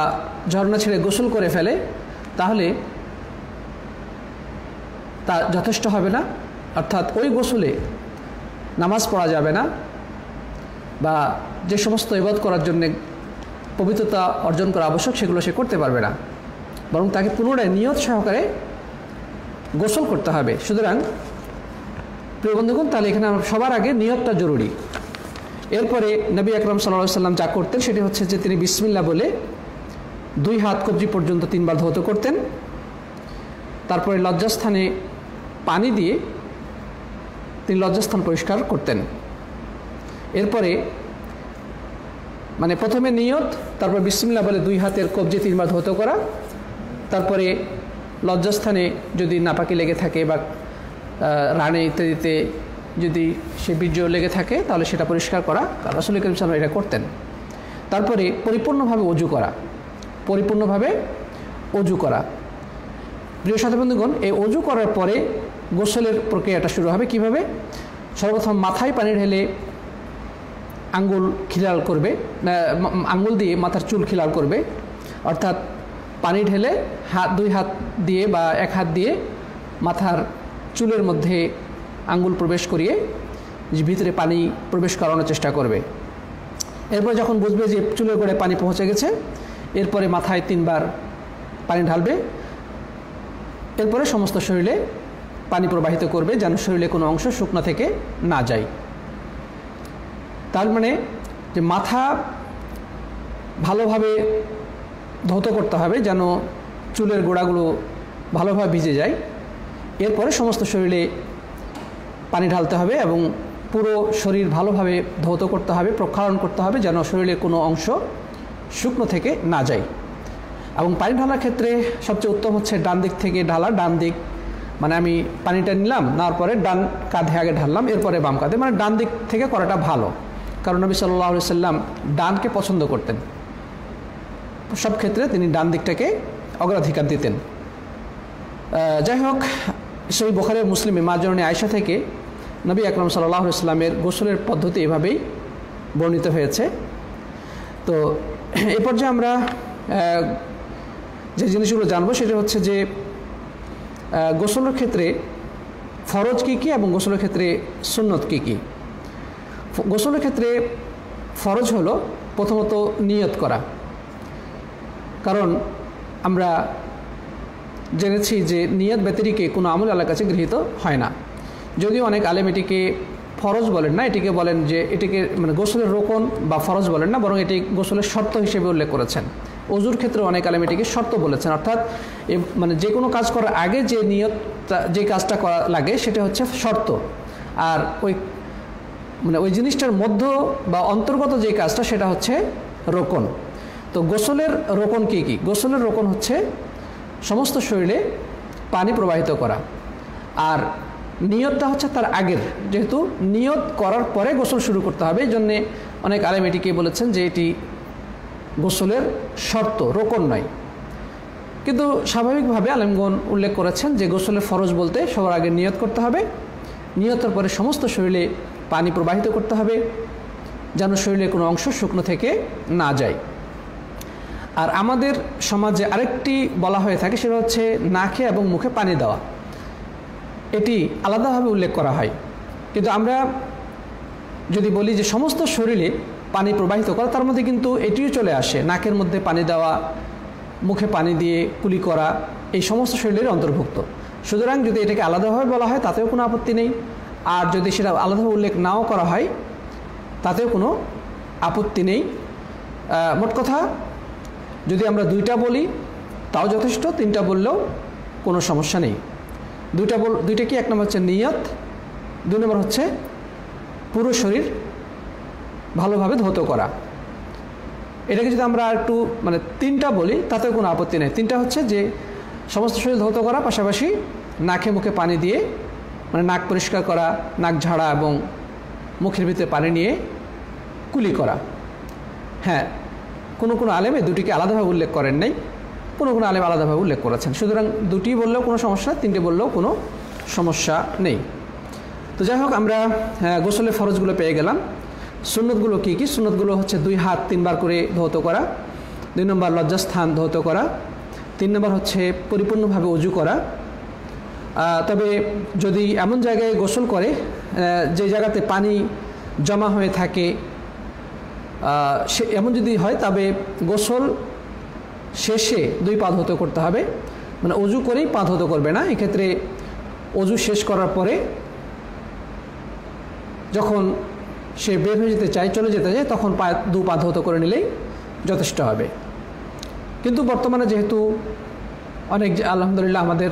ঝর্ণা ছেড়ে গোসল করে ফেলে তাহলে তা যথেষ্ট হবে না। অর্থাৎ ওই গোসলে নামাজ পড়া যাবে না বা যে সমস্ত ইবাদত করার জন্যে পবিত্রতা অর্জন করা আবশ্যক সেগুলো সে করতে পারবে না, বরং তাকে পুনরায় নিয়ত সহকারে গোসল করতে হবে। সুতরাং প্রিয় বন্ধুগণ, তাহলে এখানে সবার আগে নিয়তটা জরুরি। এরপরে নবী আকরাম সাল্লাল্লাহু আলাইহি সাল্লাম যা করতেন সেটি হচ্ছে যে তিনি বিসমিল্লাহ বলে 2 হাত কবজি পর্যন্ত 3 বার ধৌত করতেন। তারপরে লজ্জাস্থানে পানি দিয়ে তিনি লজ্জাস্থান পরিষ্কার করতেন। এরপরে মানে প্রথমে নিয়ত, তারপর বিসমিল্লাহ বলে 2 হাতের কবজি 3 বার ধৌত করা, তারপরে লজ্জাস্থানে যদি নাপাকি লেগে থাকে বা রানে ইত্যাদিতে যদি সে বীর্য লেগে থাকে তাহলে সেটা পরিষ্কার করা, রাসূল করিম সাল্লাল্লাহু আলাইহি ওয়াসাল্লাম এটা করতেন। তারপরে পরিপূর্ণভাবে অজু করা, প্রিয় সাথী বন্ধুগণ, এই অজু করার পরে গোসলের প্রক্রিয়াটা শুরু হবে। কিভাবে? সর্বপ্রথম মাথায় পানি ঢেলে আঙ্গুল খিলাল করবে, আঙ্গুল দিয়ে মাথার চুল খিলাল করবে। অর্থাৎ পানি ঢেলে 2 হাত দিয়ে বা 1 হাত দিয়ে মাথার চুলের মধ্যে আঙ্গুল প্রবেশ করিয়ে ভিতরে পানি প্রবেশ করানোর চেষ্টা করবে। এরপর যখন বুঝবে যে চুলের গোড়ায় পানি পৌঁছে গেছে, এরপরে মাথায় 3 বার পানি ঢালবে। এরপরে সমস্ত শরীরে পানি প্রবাহিত করবে যেন শরীরে কোনো অংশ শুকনো থেকে না যায়। তার মানে যে মাথা ভালোভাবে ধৌত করতে হবে যেন চুলের গোড়াগুলো ভালোভাবে ভিজে যায়। এরপরে সমস্ত শরীরে পানি ঢালতে হবে এবং পুরো শরীর ভালোভাবে ধৌত করতে হবে, প্রক্ষালন করতে হবে যেন শরীরের কোনো অংশ শুকনো থেকে না যায়। এবং পানি ঢালার ক্ষেত্রে সবচেয়ে উত্তম হচ্ছে ডান দিক থেকে ঢালা। ডান দিক মানে আমি পানিটা নিলাম, নেওয়ার পরে ডান কাঁধে আগে ঢাললাম, এরপরে বাম কাঁধে, মানে ডান দিক থেকে করাটা ভালো। কারণ নবী সাল্লাল্লাহু আলাইহি সাল্লাম ডানকে পছন্দ করতেন, সব ক্ষেত্রে তিনি ডান দিকটাকে অগ্রাধিকার দিতেন। যাই হোক, সেই বুখারী মুসলিমে মা জননী আয়েশা থেকে নবী আকরাম সাল্লাল্লাহু আলাইহি সাল্লামের গোসলের পদ্ধতি এভাবেই বর্ণিত হয়েছে। তো এই পর্যায়ে আমরা যে জিনিসগুলো জানবো সেটা হচ্ছে যে গোসলের ক্ষেত্রে ফরজ কী কী এবং গোসলের ক্ষেত্রে সুন্নত কী কী। গোসলের ক্ষেত্রে ফরজ হলো প্রথমত নিয়ত করা, কারণ আমরা জেনেছি যে নিয়ত ব্যতিরেকে কোনো আমল আল্লাহর কাছে গৃহীত হয় না। যদিও অনেক আলেম এটিকে ফরজ বলেন না, এটিকে বলেন যে এটিকে মানে গোসলের রোকন বা ফরজ বলেন না, বরং এটি গোসলের শর্ত হিসেবে উল্লেখ করেছেন। ওযুর ক্ষেত্রে অনেক আলেম এটিকে শর্ত বলেছেন, অর্থাৎ মানে যে কোনো কাজ করার আগে যে নিয়ত, যে কাজটা করা লাগে সেটা হচ্ছে শর্ত, আর ওই জিনিসটার মধ্য বা অন্তর্গত যে কাজটা সেটা হচ্ছে রোকন। তো গোসলের রোকন কী কী? গোসলের রোকন হচ্ছে সমস্ত শরীরে পানি প্রবাহিত করা। আর নিয়তটা হচ্ছে তার আগের, যেহেতু নিয়ত করার পরে গোসল শুরু করতে হবে, এই জন্যে অনেক আলেম এটিকে বলেছেন যে এটি গোসলের শর্ত, রোকন নয়। কিন্তু স্বাভাবিকভাবে আলেমগণ উল্লেখ করেছেন যে গোসলের ফরজ বলতে সবার আগে নিয়ত করতে হবে, নিয়তের পরে সমস্ত শরীরে পানি প্রবাহিত করতে হবে যেন শরীরের কোনো অংশ শুকনো থেকে না যায়। আর আমাদের সমাজে আরেকটি বলা হয়ে থাকে, সেটা হচ্ছে নাকে এবং মুখে পানি দেওয়া। এটি আলাদাভাবে উল্লেখ করা হয়, কিন্তু আমরা যদি বলি যে সমস্ত শরীরে পানি প্রবাহিত করা, তার মধ্যে কিন্তু এটিও চলে আসে, নাকের মধ্যে পানি দেওয়া, মুখে পানি দিয়ে কুলি করা, এই সমস্ত শরীরের অন্তর্ভুক্ত। সুতরাং যদি এটাকে আলাদাভাবে বলা হয় তাতেও কোনো আপত্তি নেই, আর যদি সেটা আলাদাভাবে উল্লেখ নাও করা হয় তাতেও কোনো আপত্তি নেই। মোট কথা যদি আমরা দুইটা বলি তাও যথেষ্ট, তিনটা বললেও কোনো সমস্যা নেই। দুইটা কি, এক নম্বর হচ্ছে নিয়ত, দুই নম্বর হচ্ছে পুরো শরীর ভালোভাবে ধৌত করা। এটাকে যদি আমরা একটু মানে তিনটা বলি তাতেও কোনো আপত্তি নেই। তিনটা হচ্ছে যে সমস্ত শরীর ধৌত করা, পাশাপাশি নাকে মুখে পানি দিয়ে মানে নাক পরিষ্কার করা, নাক ঝাড়া এবং মুখের ভিতরে পানি নিয়ে কুলি করা। হ্যাঁ, কোনো আলেমে দুটিকে আলাদাভাবে উল্লেখ করেন নাই, কোনো আলেম আলাদাভাবে উল্লেখ করেছেন। সুতরাং দুটি বললেও কোনো সমস্যা, তিনটে বললেও কোনো সমস্যা নেই। তো যাই হোক, আমরা গোসলের ফরজগুলো পেয়ে গেলাম। সুন্নতগুলো কী কী? সুন্নতগুলো হচ্ছে 2 হাত 3 বার করে ধৌত করা, 2 নম্বর লজ্জাস্থান ধৌত করা, 3 নম্বর হচ্ছে পরিপূর্ণভাবে উজু করা। তবে যদি এমন জায়গায় গোসল করে যে জায়গাতে পানি জমা হয়ে থাকে, সে এমন যদি হয় তবে গোসল শেষে 2 পা ধৌত করতে হবে, মানে অজু করেই পা ধৌত করবে না। এক্ষেত্রে অজু শেষ করার পরে যখন সে বের হয়ে যেতে চায়, চলে যেতে চায়, তখন 2 পা ধৌত করে নিলেই যথেষ্ট হবে। কিন্তু বর্তমানে যেহেতু অনেক আলহামদুলিল্লাহ আমাদের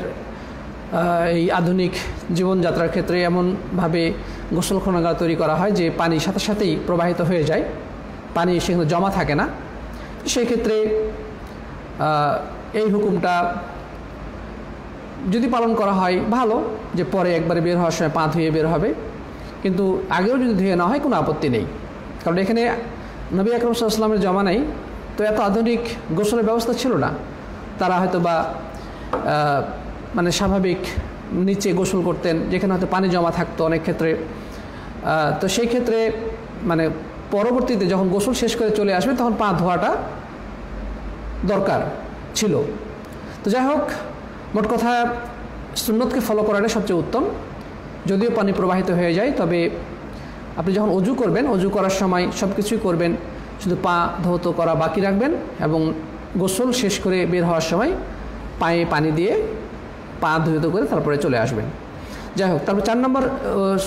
এই আধুনিক জীবনযাত্রার ক্ষেত্রে এমনভাবে গোসলখানা তৈরি করা হয় যে পানি সাথে সাথেই প্রবাহিত হয়ে যায়, পানি সেখানে জমা থাকে না। সেই ক্ষেত্রে এই হুকুমটা যদি পালন করা হয় ভালো, যে পরে একবারে বের হওয়ার সময় পা ধুয়ে বের হবে, কিন্তু আগেও যদি ধুয়ে না হয় কোনো আপত্তি নেই। কারণ এখানে নবী আকরাম সাল্লাল্লাহু আলাইহি ওয়াসাল্লামের জমানায় তো এত আধুনিক গোসলের ব্যবস্থা ছিল না। তারা হয়তো বা মানে স্বাভাবিক নিচে গোসল করতেন, যেখানে হয়তো পানি জমা থাকতো অনেক ক্ষেত্রে। তো সেই ক্ষেত্রে মানে পরবর্তীতে যখন গোসল শেষ করে চলে আসবে তখন পা ধোয়াটা দরকার ছিল। তো যাই হোক, মোট কথা সুন্নতকে ফলো করাটা সবচেয়ে উত্তম। যদিও পানি প্রবাহিত হয়ে যায়, তবে আপনি যখন অজু করবেন, অজু করার সময় সব কিছুই করবেন, শুধু পা ধৌত করা বাকি রাখবেন এবং গোসল শেষ করে বের হওয়ার সময় পায়ে পানি দিয়ে পা ধৌত করে তারপরে চলে আসবেন। যাই হোক, তারপর 4 নম্বর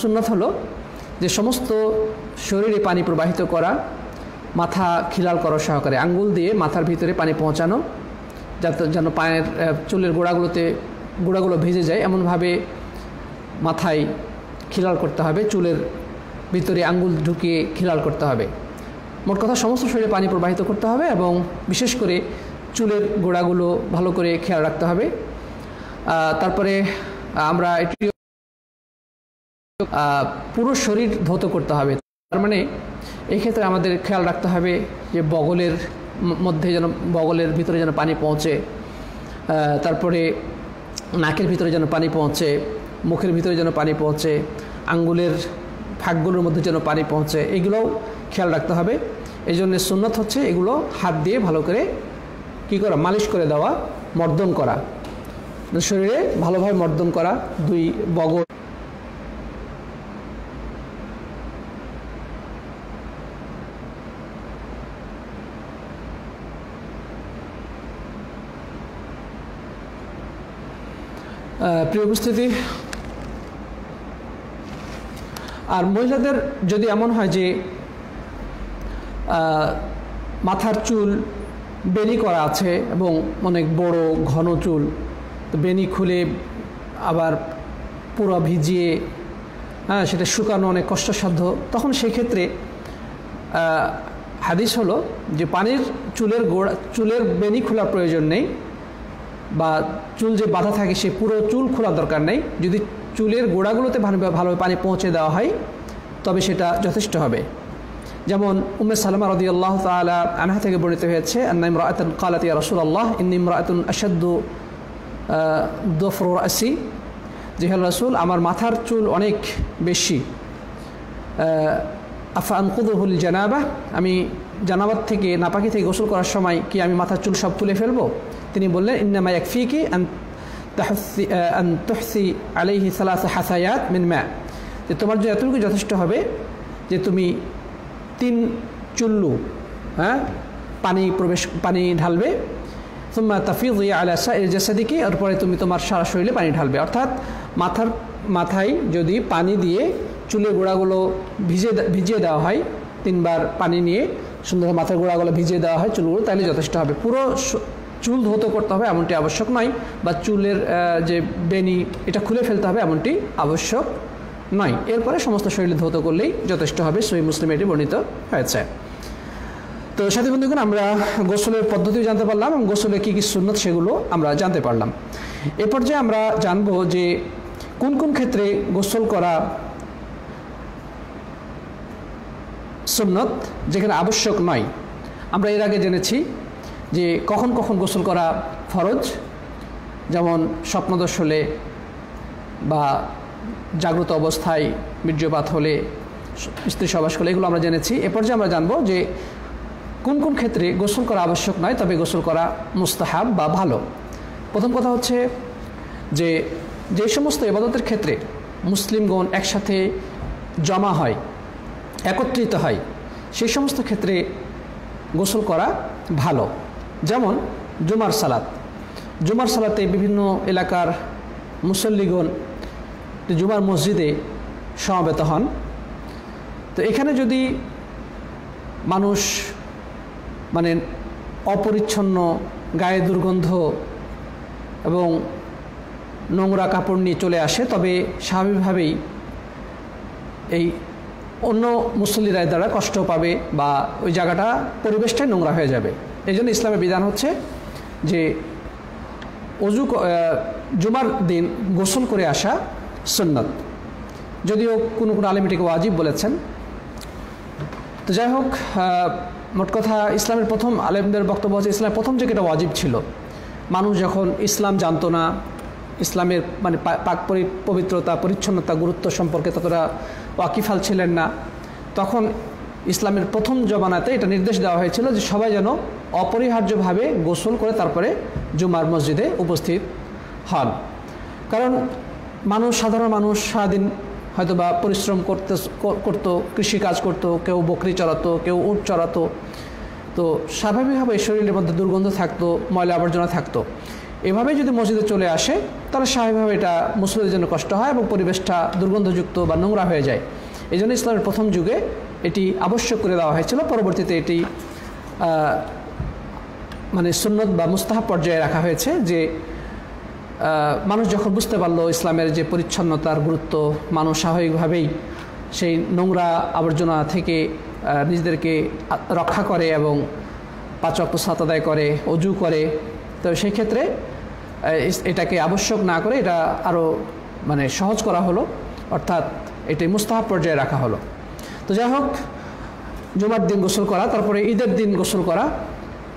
সুন্নত হলো যে সমস্ত শরীরে পানি প্রবাহিত করা, মাথা খিলাল করা সহকারে, আঙ্গুল দিয়ে মাথার ভিতরে পানি পৌঁছানো, যাতে যেন পায়ের চুলের গোড়াগুলো ভেজে যায়, এমনভাবে মাথায় খিলাল করতে হবে, চুলের ভিতরে আঙ্গুল ঢুকিয়ে খিলাল করতে হবে। মোট কথা সমস্ত শরীরে পানি প্রবাহিত করতে হবে এবং বিশেষ করে চুলের গোড়াগুলো ভালো করে খেয়াল রাখতে হবে। তারপরে আমরা এটি পুরো শরীর ধৌত করতে হবে। তার মানে এই ক্ষেত্রে আমাদের খেয়াল রাখতে হবে যে বগলের মধ্যে যেন, বগলের ভিতরে যেন পানি পৌঁছে, তারপরে নাকের ভিতরে যেন পানি পৌঁছে, মুখের ভিতরে যেন পানি পৌঁছে, আঙ্গুলের ফাঁকগুলোর মধ্যে যেন পানি পৌঁছে, এগুলোও খেয়াল রাখতে হবে। এই জন্য সুন্নত হচ্ছে এগুলো হাত দিয়ে ভালো করে কী করা, মালিশ করে দেওয়া, মর্দন করা, শরীরে ভালোভাবে মর্দন করা। 2 বগল প্রিয় উপস্থিতি, আর মহিলাদের যদি এমন হয় যে মাথার চুল বেনি করা আছে এবং অনেক বড় ঘন চুল, তো বেনি খুলে আবার পুরো ভিজিয়ে সেটা শুকানো অনেক কষ্টসাধ্য, তখন সেই ক্ষেত্রে হাদিস হলো যে পানির চুলের বেনি খোলার প্রয়োজন নেই, বা চুল যে বাঁধা থাকে সে পুরো চুল খোলার দরকার নেই, যদি চুলের গোড়াগুলোতে ভালোভাবে পানি পৌঁছে দেওয়া হয় তবে সেটা যথেষ্ট হবে। যেমন উম্মে সালামা রাদিয়াল্লাহু তাআলা আনহা থেকে বর্ণিত হয়েছে, আন্না ইমরাআতান ক্বালাত ইয়া রাসূলুল্লাহ ইন্নী ইমরাআতুন আশাদ্দু দুফরু রাসি, যে হে রাসূল আমার মাথার চুল অনেক বেশি, আফা আনকুদুহুল জানাবা, আমি জানাবাত থেকে নাপাকি থেকে গোসল করার সময় কি আমি মাথার চুল সব তুলে ফেলবো? তিনি বললেন ইন্নামা ইয়াকফিকি আন তুহসি আলাইহি সালাসা হাসায়াত মিন মা, যে তোমার জন্য এতটুকু যথেষ্ট হবে যে তুমি 3 চুল্লু পানি ঢালবে, সুম্মা তাফিযি আলা সাইর জাসাদিকি, এরপরে তুমি তোমার সারা শরীরে পানি ঢালবে। অর্থাৎ মাথায় যদি পানি দিয়ে চুলের গোড়াগুলো ভিজিয়ে দেওয়া হয়, 3 বার পানি নিয়ে সুন্দর মাথার গোড়াগুলো ভিজিয়ে দেওয়া হয় চুলগুলো, তাহলে যথেষ্ট হবে। পুরো চুল ধৌত করতে হবে এমনটি আবশ্যক নয়, বা চুলের যে বেনি এটা খুলে ফেলতে হবে এমনটি আবশ্যক নয়। এরপরে সমস্ত শরীরে ধৌত করলেই যথেষ্ট হবে। সহিহ মুসলিমে এটি বর্ণিত হয়েছে। তো সাথী বন্ধুগণ, আমরা গোসলের পদ্ধতিও জানতে পারলাম এবং গোসলে কী কী সুন্নত সেগুলো আমরা জানতে পারলাম। এ পর্যায়ে আমরা জানব যে কোন কোন ক্ষেত্রে গোসল করা সুন্নত যেখানে আবশ্যক নয়। আমরা এর আগে জেনেছি যে কখন কখন গোসল করা ফরজ, যেমন স্বপ্নদোষ হলে বা জাগ্রত অবস্থায় বীর্যপাত হলে, স্ত্রী সহবাস হলে, এগুলো আমরা জেনেছি। এ পর্যায়ে আমরা জানবো যে কোন কোন ক্ষেত্রে গোসল করা আবশ্যক নয় তবে গোসল করা মুস্তাহাব বা ভালো। প্রথম কথা হচ্ছে যে সমস্ত ইবাদতের ক্ষেত্রে মুসলিমগণ একসাথে জমা হয়, একত্রিত হয়, সেই সমস্ত ক্ষেত্রে গোসল করা ভালো। যেমন জুমার সালাতে বিভিন্ন এলাকার মুসল্লিগণ জুমার মসজিদে সমবেত হন। তো এখানে যদি মানুষ অপরিচ্ছন্ন, গায়ে দুর্গন্ধ এবং নোংরা কাপড় নিয়ে চলে আসে, তবে স্বাভাবিকভাবেই এই অন্য মুসল্লিরা দ্বারা কষ্ট পাবে বা ওই জায়গাটা পরিবেশটাই নোংরা হয়ে যাবে। এই জন্য ইসলামের বিধান হচ্ছে যে জুমার দিন গোসল করে আসা সুন্নত, যদিও কোনো আলেম এটিকে ওয়াজিব বলেছেন। তো যাই হোক, মোট কথা ইসলামের প্রথম আলেমদের বক্তব্য হচ্ছে ইসলামের প্রথম থেকে এটা ওয়াজিব ছিল। মানুষ যখন ইসলাম জানতো না, ইসলামের পাক পবিত্রতা, পরিচ্ছন্নতা, গুরুত্ব সম্পর্কে ততটা ওয়াকিফাল ছিলেন না, তখন ইসলামের প্রথম জমানাতে এটা নির্দেশ দেওয়া হয়েছিল যে সবাই যেন অপরিহার্যভাবে গোসল করে তারপরে জুমার মসজিদে উপস্থিত হন। কারণ সাধারণ মানুষ সারাদিন হয়তো বা পরিশ্রম করতো, কৃষিকাজ করতো, কেউ বকরি চড়াতো, কেউ উট চড়াতো, তো স্বাভাবিকভাবে শরীরের মধ্যে দুর্গন্ধ থাকতো, ময়লা আবর্জনা থাকতো। এভাবে যদি মসজিদে চলে আসে তাহলে স্বাভাবিকভাবে এটা মুসলিমদের জন্য কষ্ট হয় এবং পরিবেশটা দুর্গন্ধযুক্ত বা নোংরা হয়ে যায়। এই জন্য ইসলামের প্রথম যুগে এটি আবশ্যক করে দেওয়া হয়েছিল। পরবর্তীতে এটি সুন্নত বা মুস্তাহাব পর্যায়ে রাখা হয়েছে, যে মানুষ যখন বুঝতে পারলো ইসলামের যে পরিচ্ছন্নতার গুরুত্ব, মানুষ স্বাভাবিকভাবেই সেই নোংরা আবর্জনা থেকে নিজেদেরকে রক্ষা করে এবং 5 ওয়াক্ত সালাত আদায় করে, ওযু করে, তো সেই ক্ষেত্রে এটাকে আবশ্যক না করে এটা আরও সহজ করা হলো, অর্থাৎ এটি মুস্তাহাব পর্যায়ে রাখা হলো। তো যাই হোক, জুমার দিন গোসল করা, তারপরে ঈদের দিন গোসল করা,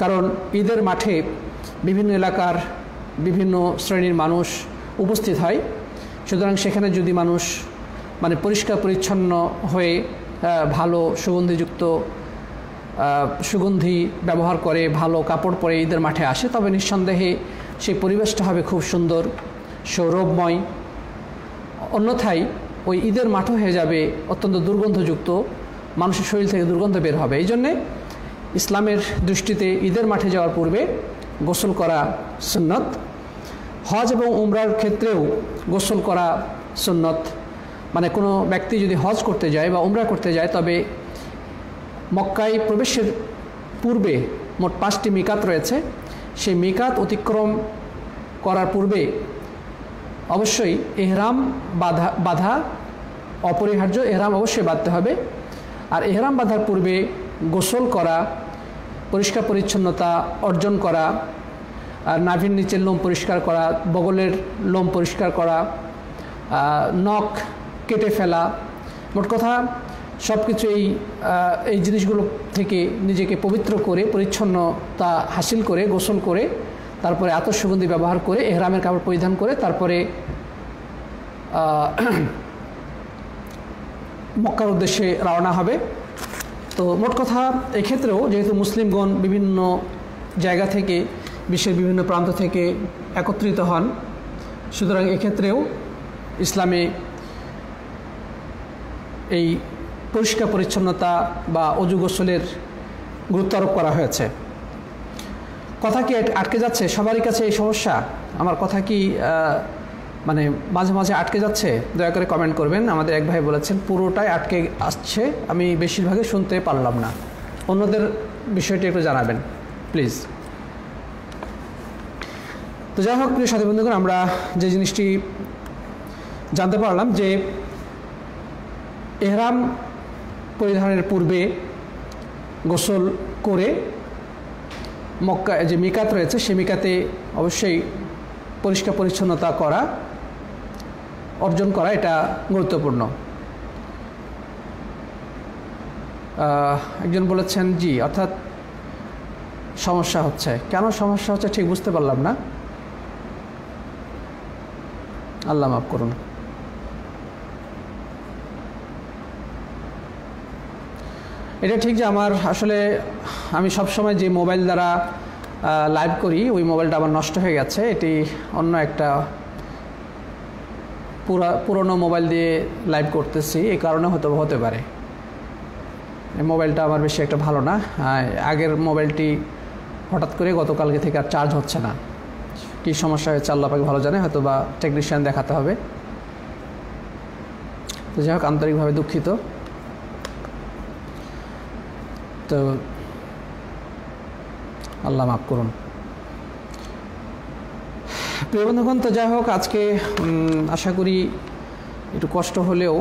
কারণ ঈদের মাঠে বিভিন্ন এলাকার বিভিন্ন শ্রেণীর মানুষ উপস্থিত হয়। সুতরাং সেখানে যদি মানুষ পরিষ্কার পরিচ্ছন্ন হয়ে ভালো সুগন্ধি ব্যবহার করে, ভালো কাপড় পরে ঈদের মাঠে আসে, তবে নিঃসন্দেহে সেই পরিবেশটা হবে খুব সুন্দর, সৌরভময়। অন্যথায় ওই ঈদের মাঠও হয়ে যাবে অত্যন্ত দুর্গন্ধযুক্ত, মানুষের শরীর থেকে দুর্গন্ধ বের হবে। এই জন্যে ইসলামের দৃষ্টিতে ঈদের মাঠে যাওয়ার পূর্বে গোসল করা সুন্নত। হজ এবং উমরার ক্ষেত্রেও গোসল করা সুন্নত। কোনো ব্যক্তি যদি হজ করতে যায় বা উমরা করতে যায়, তবে মক্কায় প্রবেশের পূর্বে মোট 5টি মিকাত রয়েছে। সেই মিকাত অতিক্রম করার পূর্বে অবশ্যই এহরাম বাঁধা অপরিহার্য, এহরাম অবশ্যই বাঁধতে হবে। আর এহরাম বাঁধার পূর্বে গোসল করা, পরিষ্কার পরিচ্ছন্নতা অর্জন করা, আর নাভির নিচের লোম পরিষ্কার করা, বগলের লোম পরিষ্কার করা, নখ কেটে ফেলা, মোট কথা সব কিছু এই জিনিসগুলো থেকে নিজেকে পবিত্র করে পরিচ্ছন্নতা হাসিল করে গোসল করে তারপরে আতর সুগন্ধি ব্যবহার করে এহরামের কাপড় পরিধান করে তারপরে মক্কার উদ্দেশ্যে রওনা হবে। তো মোট কথা এক্ষেত্রেও যেহেতু মুসলিমগণ বিভিন্ন জায়গা থেকে বিশ্বের বিভিন্ন প্রান্ত থেকে একত্রিত হন, সুতরাং এক্ষেত্রেও ইসলামে এই পরিষ্কার পরিচ্ছন্নতা বা অজু গোসলের গুরুত্ব আরোপ করা হয়েছে। কথা কি আটকে যাচ্ছে সবারই কাছে এই সমস্যা? আমার কথা কি মানে মাঝে মাঝে আটকে যাচ্ছে? দয়া করে কমেন্ট করবেন। আমাদের এক ভাই বলেছেন পুরোটাই আটকে আসছে, আমি বেশিরভাগই শুনতে পারলাম না। অন্যদের বিষয়টি একটু জানাবেন প্লিজ। তো যাই হোক প্রিয় সাথী বন্ধুগণ, আমরা যে জিনিসটি জানতে পারলাম যে এহরাম পরিধানের পূর্বে গোসল করে মক্কা যে মিকাত রয়েছে সে মিকাতে অবশ্যই পরিষ্কার পরিচ্ছন্নতা অর্জন করা এটা গুরুত্বপূর্ণ। একজন বলেছেন জি, অর্থাৎ সমস্যা হচ্ছে। কেন সমস্যা হচ্ছে ঠিক বুঝতে পারলাম না, আল্লাহ মাফ করুন। এটা ঠিক যে আমার আসলে আমি সবসময় যে মোবাইল দ্বারা লাইভ করি ওই মোবাইলটা আমার নষ্ট হয়ে গেছে। এটি অন্য একটা পুরনো মোবাইল দিয়ে লাইভ করতেছি, এই কারণে হতে পারে। এই মোবাইলটা আমার বেশি একটা ভালো না। আগের মোবাইলটি হঠাৎ করে গতকালকে থেকে আর চার্জ হচ্ছে না। কী সমস্যা হয়েছে আল্লাহ পাক ভালো জানে, হয়তো বা টেকনিশিয়ান দেখাতে হবে। তো যাই হোক, আন্তরিকভাবে দুঃখিত। তো আল্লাহ মাফ করুন। প্রিয় বন্ধুগণ, তো যাই হোক আজকে আশা করি একটু কষ্ট হলেও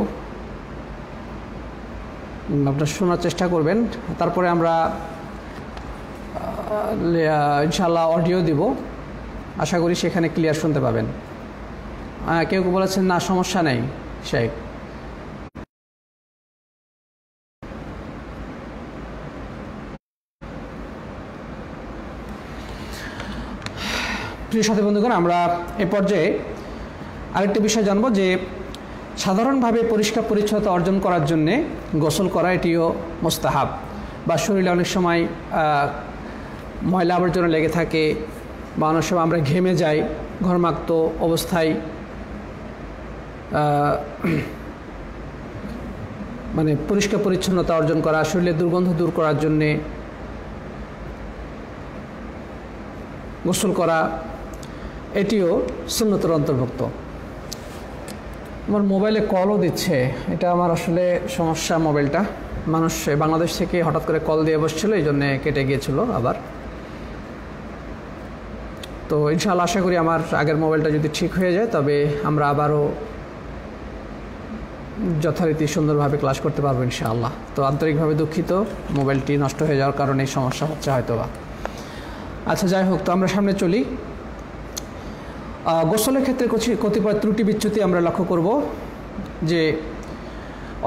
আপনারা শোনার চেষ্টা করবেন। তারপরে আমরা ইনশাআল্লাহ অডিও দিব, আশা করি সেখানে ক্লিয়ার শুনতে পাবেন। কেউ কেউ বলেছেন না সমস্যা নেই শেখ। প্রিয় সাথী বন্ধুগণ, আমরা এ পর্যায়ে আরেকটি বিষয় জানব যে সাধারণভাবে পরিষ্কার পরিচ্ছন্নতা অর্জন করার জন্যে গোসল করা এটিও মুস্তাহাব। বা শরীরে অনেক সময় ময়লা আবর্জনা লেগে থাকে বা অনেক সময় আমরা ঘেমে যাই, ঘর্মাক্ত অবস্থায় মানে পরিষ্কার পরিচ্ছন্নতা অর্জন করা, শরীরের দুর্গন্ধ দূর করার জন্যে গোসল করা এটিও সুন্নতের অন্তর্ভুক্ত। আমার মোবাইলে কলও দিচ্ছে, এটা আমার আসলে সমস্যা। মোবাইলটা মানুষ বাংলাদেশ থেকে হঠাৎ করে কল দিয়ে বসছিল, এই জন্যে কেটে গিয়েছিল আবার। তো ইনশাআল্লাহ আশা করি আমার আগের মোবাইলটা যদি ঠিক হয়ে যায় তবে আমরা আবারও যথারীতি সুন্দরভাবে ক্লাস করতে পারবো ইনশাআল্লাহ। তো আন্তরিকভাবে দুঃখিত, মোবাইলটি নষ্ট হয়ে যাওয়ার কারণে এই সমস্যা হচ্ছে হয়তোবা। আচ্ছা যাই হোক, তো আমরা সামনে চলি। গোসলের ক্ষেত্রে কতিপয় ত্রুটি বিচ্যুতি আমরা লক্ষ্য করব যে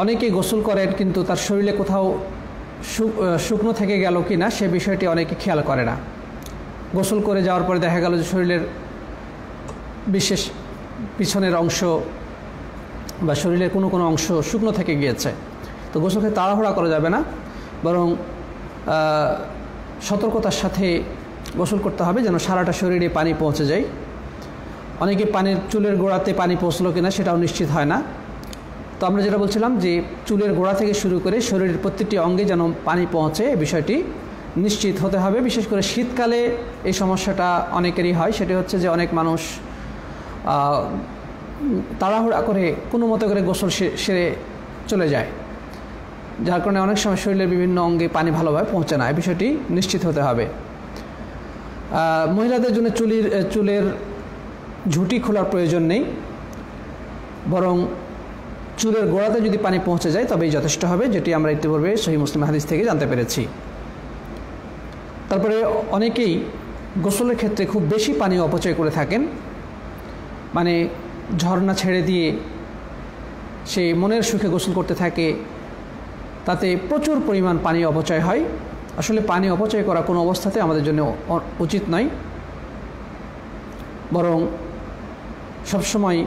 অনেকেই গোসল করেন কিন্তু তার শরীরে কোথাও শুকনো থেকে গেল কি না সে বিষয়টি অনেকে খেয়াল করে না। গোসল করে যাওয়ার পরে দেখা গেল যে শরীরের বিশেষ পিছনের অংশ বা শরীরের কোনো অংশ শুকনো থেকে গিয়েছে। তো গোসলকে তাড়াহুড়া করা যাবে না, বরং সতর্কতার সাথে গোসল করতে হবে যেন সারাটা শরীরে পানি পৌঁছে যায়। অনেকে চুলের গোড়াতে পানি পৌঁছলো কিনা সেটাও নিশ্চিত হয় না। তো আমরা যেটা বলছিলাম যে চুলের গোড়া থেকে শুরু করে শরীরের প্রত্যেকটি অঙ্গে যেন পানি পৌঁছে, এই বিষয়টি নিশ্চিত হতে হবে। বিশেষ করে শীতকালে এই সমস্যাটা অনেকেরই হয়। সেটি হচ্ছে যে অনেক মানুষ তাড়াহুড়া করে কোনো মতো করে গোসল সেরে চলে যায়, যার কারণে অনেক সময় শরীরের বিভিন্ন অঙ্গে পানি ভালোভাবে পৌঁছে না। এই বিষয়টি নিশ্চিত হতে হবে। মহিলাদের জন্য চুলের ঝুঁটি খোলার প্রয়োজন নেই, বরং চুলের গোড়াতে যদি পানি পৌঁছে যায় তবেই যথেষ্ট হবে, যেটি আমরা ইতিপূর্বে সহিহ মুসলিম হাদিস থেকে জানতে পেরেছি। তারপরে অনেকেই গোসলের ক্ষেত্রে খুব বেশি পানি অপচয় করে থাকেন, মানে ঝর্ণা ছেড়ে দিয়ে সে মনের সুখে গোসল করতে থাকে, তাতে প্রচুর পরিমাণ পানি অপচয় হয়। আসলে পানি অপচয় করা কোনো অবস্থাতে আমাদের জন্য উচিত নয়, বরং সবসময়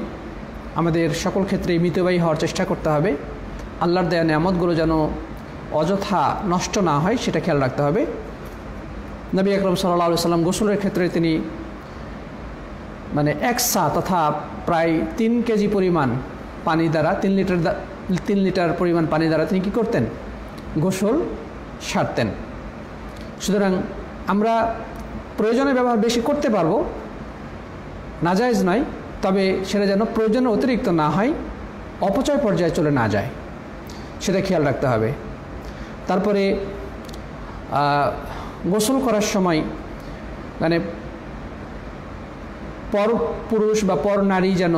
আমাদের সকল ক্ষেত্রে মিতব্যয়ী হওয়ার চেষ্টা করতে হবে। আল্লাহর দেয়া নেয়ামতগুলো যেন অযথা নষ্ট না হয় সেটা খেয়াল রাখতে হবে। নবী আকরম সাল্লাল্লাহু আলাইহি ওয়াসাল্লাম গোসলের ক্ষেত্রে তিনি মানে 1 সা তথা প্রায় 3 কেজি পরিমাণ পানি দ্বারা 3 লিটার পরিমাণ পানি দ্বারা তিনি কী করতেন? গোসল সারতেন। সুতরাং আমরা প্রয়োজনে ব্যবহার বেশি করতে পারবো, নাজায়েজ নয়, তবে সেটা যেন প্রয়োজনের অতিরিক্ত না হয়, অপচয় পর্যায়ে চলে না যায়, সেটা খেয়াল রাখতে হবে। তারপরে গোসল করার সময় মানে পর পুরুষ বা পর নারী যেন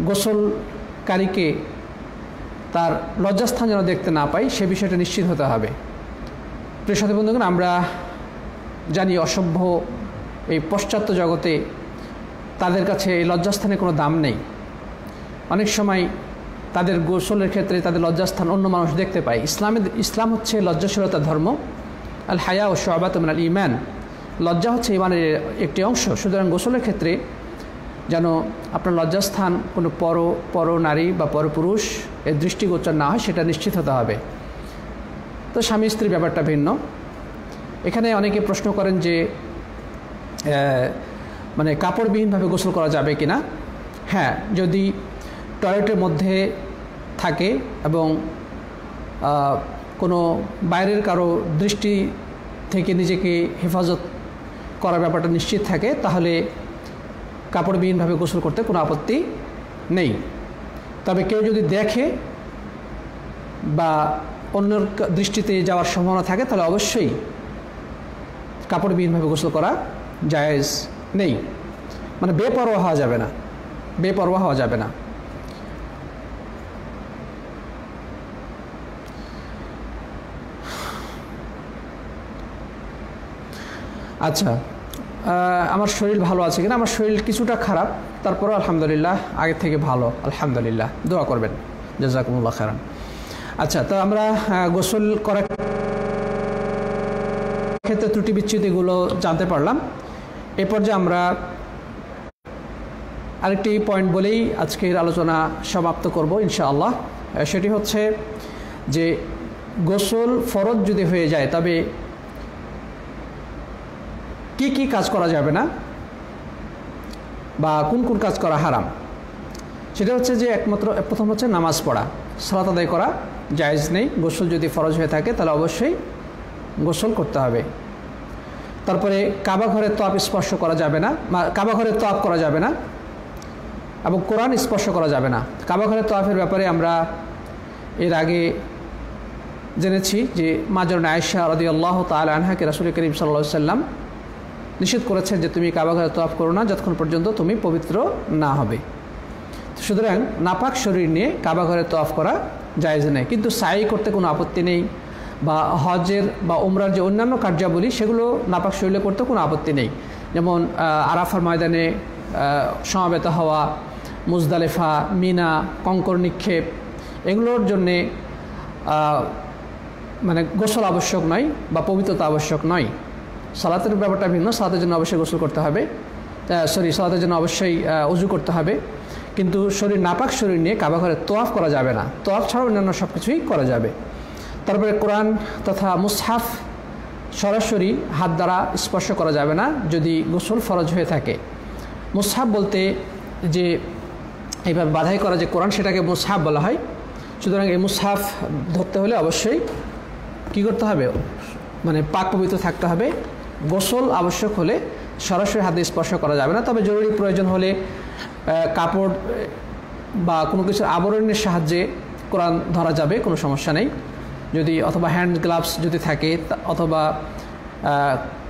গোসলকারীকে তার লজ্জাস্থান যেন দেখতে না পায়, সে বিষয়টা নিশ্চিত হতে হবে। প্রিয় সাথী বন্ধুগণ, আমরা জানি অসভ্য এই পাশ্চাত্য জগতে তাদের কাছে এই লজ্জাস্থানের কোনো দাম নেই। অনেক সময় তাদের গোসলের ক্ষেত্রে তাদের লজ্জাস্থান অন্য মানুষ দেখতে পায়। ইসলাম হচ্ছে লজ্জাশীলতার ধর্ম। আল হায়া ও শুআবাতুম মিনাল ঈমান, লজ্জা হচ্ছে ঈমানের একটি অংশ। সুতরাং গোসলের ক্ষেত্রে যেন আপনার লজ্জাস্থান কোনো পর নারী বা পরপুরুষ এর দৃষ্টিগোচর না হয়, সেটা নিশ্চিত হতে হবে। তো স্বামী স্ত্রীর ব্যাপারটা ভিন্ন। এখানে অনেকে প্রশ্ন করেন যে মানে কাপড়বিহীনভাবে গোসল করা যাবে কি না। হ্যাঁ, যদি টয়লেটের মধ্যে থাকে এবং কোনো বাইরের কারো দৃষ্টি থেকে নিজেকে হেফাজত করার ব্যাপারটা নিশ্চিত থাকে, তাহলে কাপড়বিহীনভাবে গোসল করতে কোনো আপত্তি নেই। তবে কেউ যদি দেখে বা অন্যর দৃষ্টিতে যাওয়ার সম্ভাবনা থাকে, তাহলে অবশ্যই কাপড়বিহীনভাবে গোসল করা জায়েজ নেই। মানে বেপরোয়া হওয়া যাবে না, বেপরোয়া হওয়া যাবে না। আচ্ছা, আমার শরীর ভালো আছে কিনা? আমার শরীর কিছুটা খারাপ, তারপরে আলহামদুলিল্লাহ আগের থেকে ভালো, আলহামদুলিল্লাহ। দোয়া করবেন, জাযাকুমুল্লাহ খাইরান। আচ্ছা, তো আমরা গোসল করার ক্ষেত্রে ত্রুটি বিচ্যুতিগুলো জানতে পারলাম। এ পর্যায়ে আমরা আরেকটি পয়েন্ট বলেই আজকের আলোচনা সমাপ্ত করব ইনশাআল্লাহ। সেটি হচ্ছে যে গোসল ফরজ যদি হয়ে যায়, তবে কি কি কাজ করা যাবে না বা কোন কোন কাজ করা হারাম। সেটা হচ্ছে যে প্রথম হচ্ছে নামাজ পড়া, সালাত আদায় করা জায়েজ নেই। গোসল যদি ফরজ হয়ে থাকে তাহলে অবশ্যই গোসল করতে হবে। তারপরে কাবা ঘরের তওয়াফ স্পর্শ করা যাবে না, কাবা ঘরের তওয়াফ করা যাবে না এবং কোরআন স্পর্শ করা যাবে না। কাবা ঘরের তওয়াফের ব্যাপারে আমরা এর আগে জেনেছি যে মাজারুন আয়েশা রাদিয়াল্লাহু তাআলা আনহাকে রাসূল করিম সাল্লাল্লাহু আলাইহি ওয়াসাল্লাম নিষেধ করেছেন যে তুমি কাবা ঘরে তওয়াফ করো না যতক্ষণ পর্যন্ত তুমি পবিত্র না হবে। সুতরাং নাপাক শরীর নিয়ে কাবা ঘরে তওয়াফ করা জায়েজ নেই, কিন্তু সাই করতে কোনো আপত্তি নেই, বা হজের বা উমরার যে অন্যান্য কার্যাবলী সেগুলো নাপাক শরীরে করতে কোনো আপত্তি নেই। যেমন আরাফার ময়দানে সমাবেত হওয়া, মুজদালেফা, মিনা, কঙ্কর নিক্ষেপ, এগুলোর জন্যে মানে গোসল আবশ্যক নয় বা পবিত্রতা আবশ্যক নয়। সালাতের ব্যাপারটা ভিন্ন, সালাতের জন্য অবশ্যই গোসল করতে হবে, সালাতের জন্য অবশ্যই ওযু করতে হবে, কিন্তু শরীর নাপাক শরীর নিয়ে কাবা ঘরে তোয়াফ করা যাবে না। তোয়াফ ছাড়া অন্যান্য সব কিছুই করা যাবে। তারপরে কোরআন তথা মুসহাফ সরাসরি হাত দ্বারা স্পর্শ করা যাবে না যদি গোসল ফরজ হয়ে থাকে। মুসহাফ বলতে যে এইভাবে বাধাই করা যে কোরআন, সেটাকে মুসহাফ বলা হয়। সুতরাং এই মুসহাফ ধরতে হলে অবশ্যই কী করতে হবে? মানে পাক পবিত্র থাকতে হবে। গোসল আবশ্যক হলে সরাসরি হাতে স্পর্শ করা যাবে না, তবে জরুরি প্রয়োজন হলে কাপড় বা কোনো কিছুর আবরণের সাহায্যে কোরআন ধরা যাবে, কোনো সমস্যা নেই। যদি অথবা হ্যান্ড গ্লাভস যদি থাকে, অথবা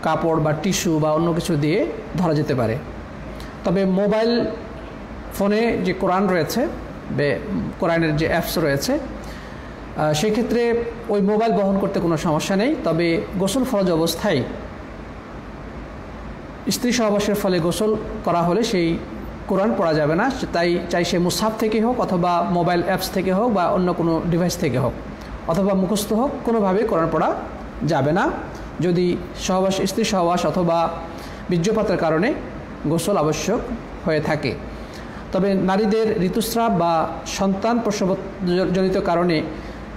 কাপড় বা টিস্যু বা অন্য কিছু দিয়ে ধরা যেতে পারে। তবে মোবাইল ফোনে যে কোরআন রয়েছে, কোরআনের যে অ্যাপস রয়েছে, সেই ক্ষেত্রে ওই মোবাইল বহন করতে কোনো সমস্যা নেই। তবে গোসল ফরজ অবস্থায় স্ত্রী সহবাসের ফলে গোসল করা হলে সেই কোরআন পড়া যাবে না, তাই চাই সে মুসহাফ থেকে হোক অথবা মোবাইল অ্যাপস থেকে হোক বা অন্য কোনো ডিভাইস থেকে হোক অথবা মুখস্থ হোক, কোনোভাবেই কোরআন পড়া যাবে না যদি স্ত্রী সহবাস অথবা বীর্যপাতের কারণে গোসল আবশ্যক হয়ে থাকে। তবে নারীদের ঋতুস্রাব বা সন্তান প্রসবজনিত কারণে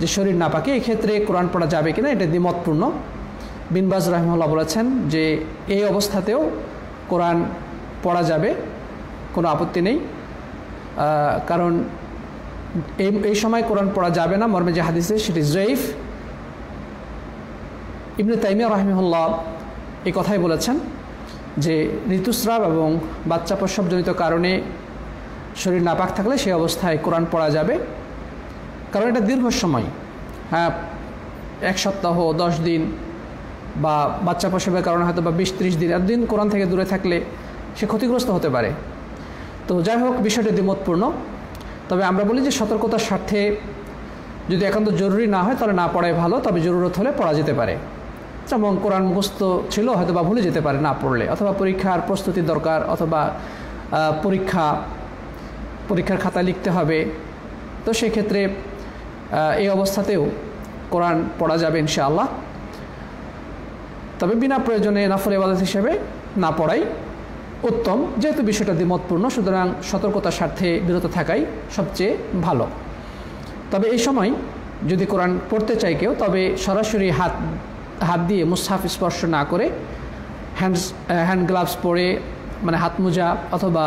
যে শরীর নাপাকে, এক্ষেত্রে কোরআন পড়া যাবে কিনা এটা দ্বিমতপূর্ণ। বিন বাজ রাহিমাহুল্লাহ বলেছেন যে এই অবস্থাতেও কোরআন পড়া যাবে, কোনো আপত্তি নেই, কারণ এই সময় কোরআন পড়া যাবে না মর্মে যে হাদিসে সেটি জয়ীফ। ইবনে তাইমিয়া রাহিমাহুল্লাহ এই কথাই বলেছেন যে ঋতুস্রাব এবং বাচ্চা প্রসবজনিত কারণে শরীর নাপাক থাকলে সেই অবস্থায় কোরআন পড়া যাবে, কারণ এটা দীর্ঘ সময়, হ্যাঁ 1 সপ্তাহ 10 দিন বা বাচ্চা প্রসবের কারণে হয়তো বা 20-30 দিন, এতদিন কোরআন থেকে দূরে থাকলে সে ক্ষতিগ্রস্ত হতে পারে। তো যাই হোক, বিষয়টি দ্বিমতপূর্ণ। তবে আমরা বলি যে সতর্কতার স্বার্থে যদি একান্ত জরুরি না হয় তাহলে না পড়াই ভালো, তবে জরুরত হলে পড়া যেতে পারে। যেমন কোরআন মুখস্থ ছিল হয়তো বা ভুলে যেতে পারে না পড়লে, অথবা পরীক্ষার প্রস্তুতির দরকার, অথবা পরীক্ষার খাতা লিখতে হবে, তো সেক্ষেত্রে এই অবস্থাতেও কোরআন পড়া যাবে ইনশাআল্লাহ। তবে বিনা প্রয়োজনে নফল ইবাদত হিসেবে না পড়াই উত্তম, যেহেতু বিষয়টা দ্বিমতপূর্ণ, সুতরাং সতর্কতার স্বার্থে বিরত থাকাই সবচেয়ে ভালো। তবে এই সময় যদি কোরআন পড়তে চাই কেউ, তবে সরাসরি হাত দিয়ে মুসহাফ স্পর্শ না করে হ্যান্ড গ্লাভস পরে, মানে হাত মোজা অথবা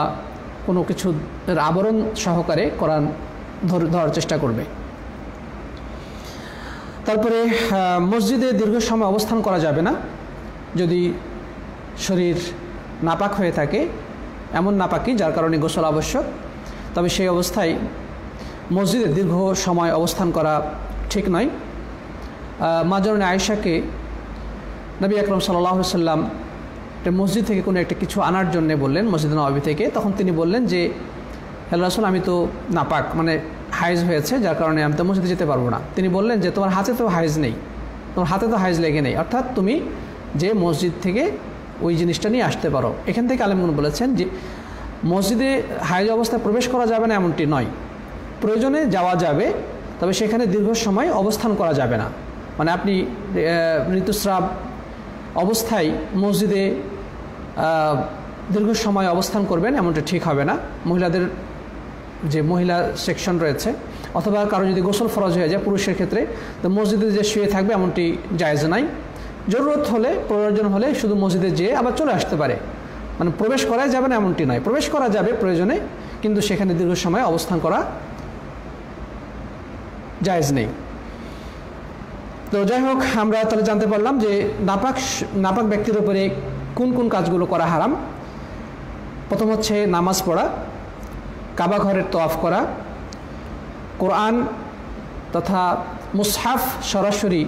কোনো কিছুর আবরণ সহকারে কোরআন ধরার চেষ্টা করবে। তারপরে মসজিদে দীর্ঘ সময় অবস্থান করা যাবে না যদি শরীর নাপাক হয়ে থাকে, এমন নাপাকি যার কারণে গোসল আবশ্যক। তবে সেই অবস্থায় মসজিদে দীর্ঘ সময় অবস্থান করা ঠিক নয়। মা জননী আয়েশাকে নবী আকরাম সাল্লাল্লাহু আলাইহি ওয়াসাল্লাম মসজিদ থেকে কোনো একটা কিছু আনার জন্য বললেন, মসজিদ নববী থেকে। তখন তিনি বললেন যে হে রাসূল, আমি তো নাপাক, মানে হাইজ হয়েছে, যার কারণে আমি তো মসজিদে যেতে পারবো না। তিনি বললেন যে তোমার হাতে তো হাইজ নেই, তোমার হাতে তো হাইজ লেগে নেই, অর্থাৎ তুমি যে মসজিদ থেকে ওই জিনিসটা নিয়ে আসতে পারো। এখান থেকে আলেমগণ বলেছেন যে মসজিদে হাইজ অবস্থায় প্রবেশ করা যাবে না এমনটি নয়, প্রয়োজনে যাওয়া যাবে, তবে সেখানে দীর্ঘ সময় অবস্থান করা যাবে না। মানে আপনি ঋতুস্রাব অবস্থায় মসজিদে দীর্ঘ সময় অবস্থান করবেন এমনটা ঠিক হবে না। মহিলাদের যে মহিলা সেকশন রয়েছে, অথবা কারো যদি গোসল ফরজ হয়ে যায় পুরুষের ক্ষেত্রে, তো মসজিদে যে শুয়ে থাকবে এমনটি জায়েজ নাই। জরুরত হলে, প্রয়োজন হলে শুধু মসজিদে যেয়ে আবার চলে আসতে পারে, মানে প্রবেশ করা যাবে না এমনটি নয়, প্রবেশ করা যাবে প্রয়োজনে, কিন্তু সেখানে দীর্ঘ সময় অবস্থান করা জায়েজ নেই। তো যাই হোক, আমরা তাহলে জানতে পারলাম যে নাপাক ব্যক্তির উপরে কোন কোন কাজগুলো করা হারাম। প্রথম হচ্ছে নামাজ পড়া, কাবা ঘরের তওয়াফ করা, কোরআন তথা মুসহাফ সরাসরি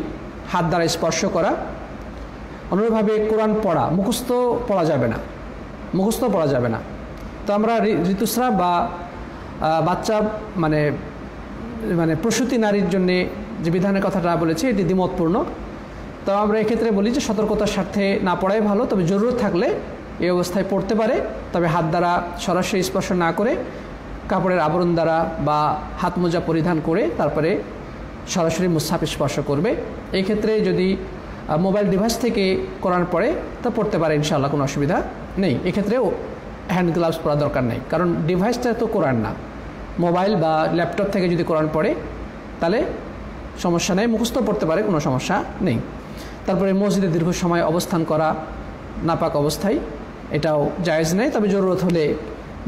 হাত দ্বারা স্পর্শ করা, অনুরূপভাবে কোরআন পড়া, মুখস্থ পড়া যাবে না, মুখস্থ পড়া যাবে না। তো আমরা ঋতুস্রাব বা বাচ্চা মানে প্রসূতি নারীর জন্যে যে বিধানের কথাটা বলেছি এটি দ্বিমতপূর্ণ। তো আমরা এক্ষেত্রে বলি যে সতর্কতার স্বার্থে না পড়াই ভালো, তবে জরুরত থাকলে এই অবস্থায় পড়তে পারে, তবে হাত দ্বারা সরাসরি স্পর্শ না করে কাপড়ের আবরণ দ্বারা বা হাত মোজা পরিধান করে তারপরে সরাসরি মুসহাফ স্পর্শ করবে। এই ক্ষেত্রে যদি মোবাইল ডিভাইস থেকে কোরআন পড়ে তা পড়তে পারে ইনশাআল্লাহ, কোনো অসুবিধা নেই। এক্ষেত্রেও হ্যান্ড গ্লাভস পরা দরকার নেই, কারণ ডিভাইসটা তো কোরআন না। মোবাইল বা ল্যাপটপ থেকে যদি কোরআন পড়ে তাহলে সমস্যা নেই, মুখস্থ পড়তে পারে, কোনো সমস্যা নেই। তারপরে মসজিদে দীর্ঘ সময় অবস্থান করা নাপাক অবস্থায়, এটাও জায়েজ নেই, তবে জরুরত হলে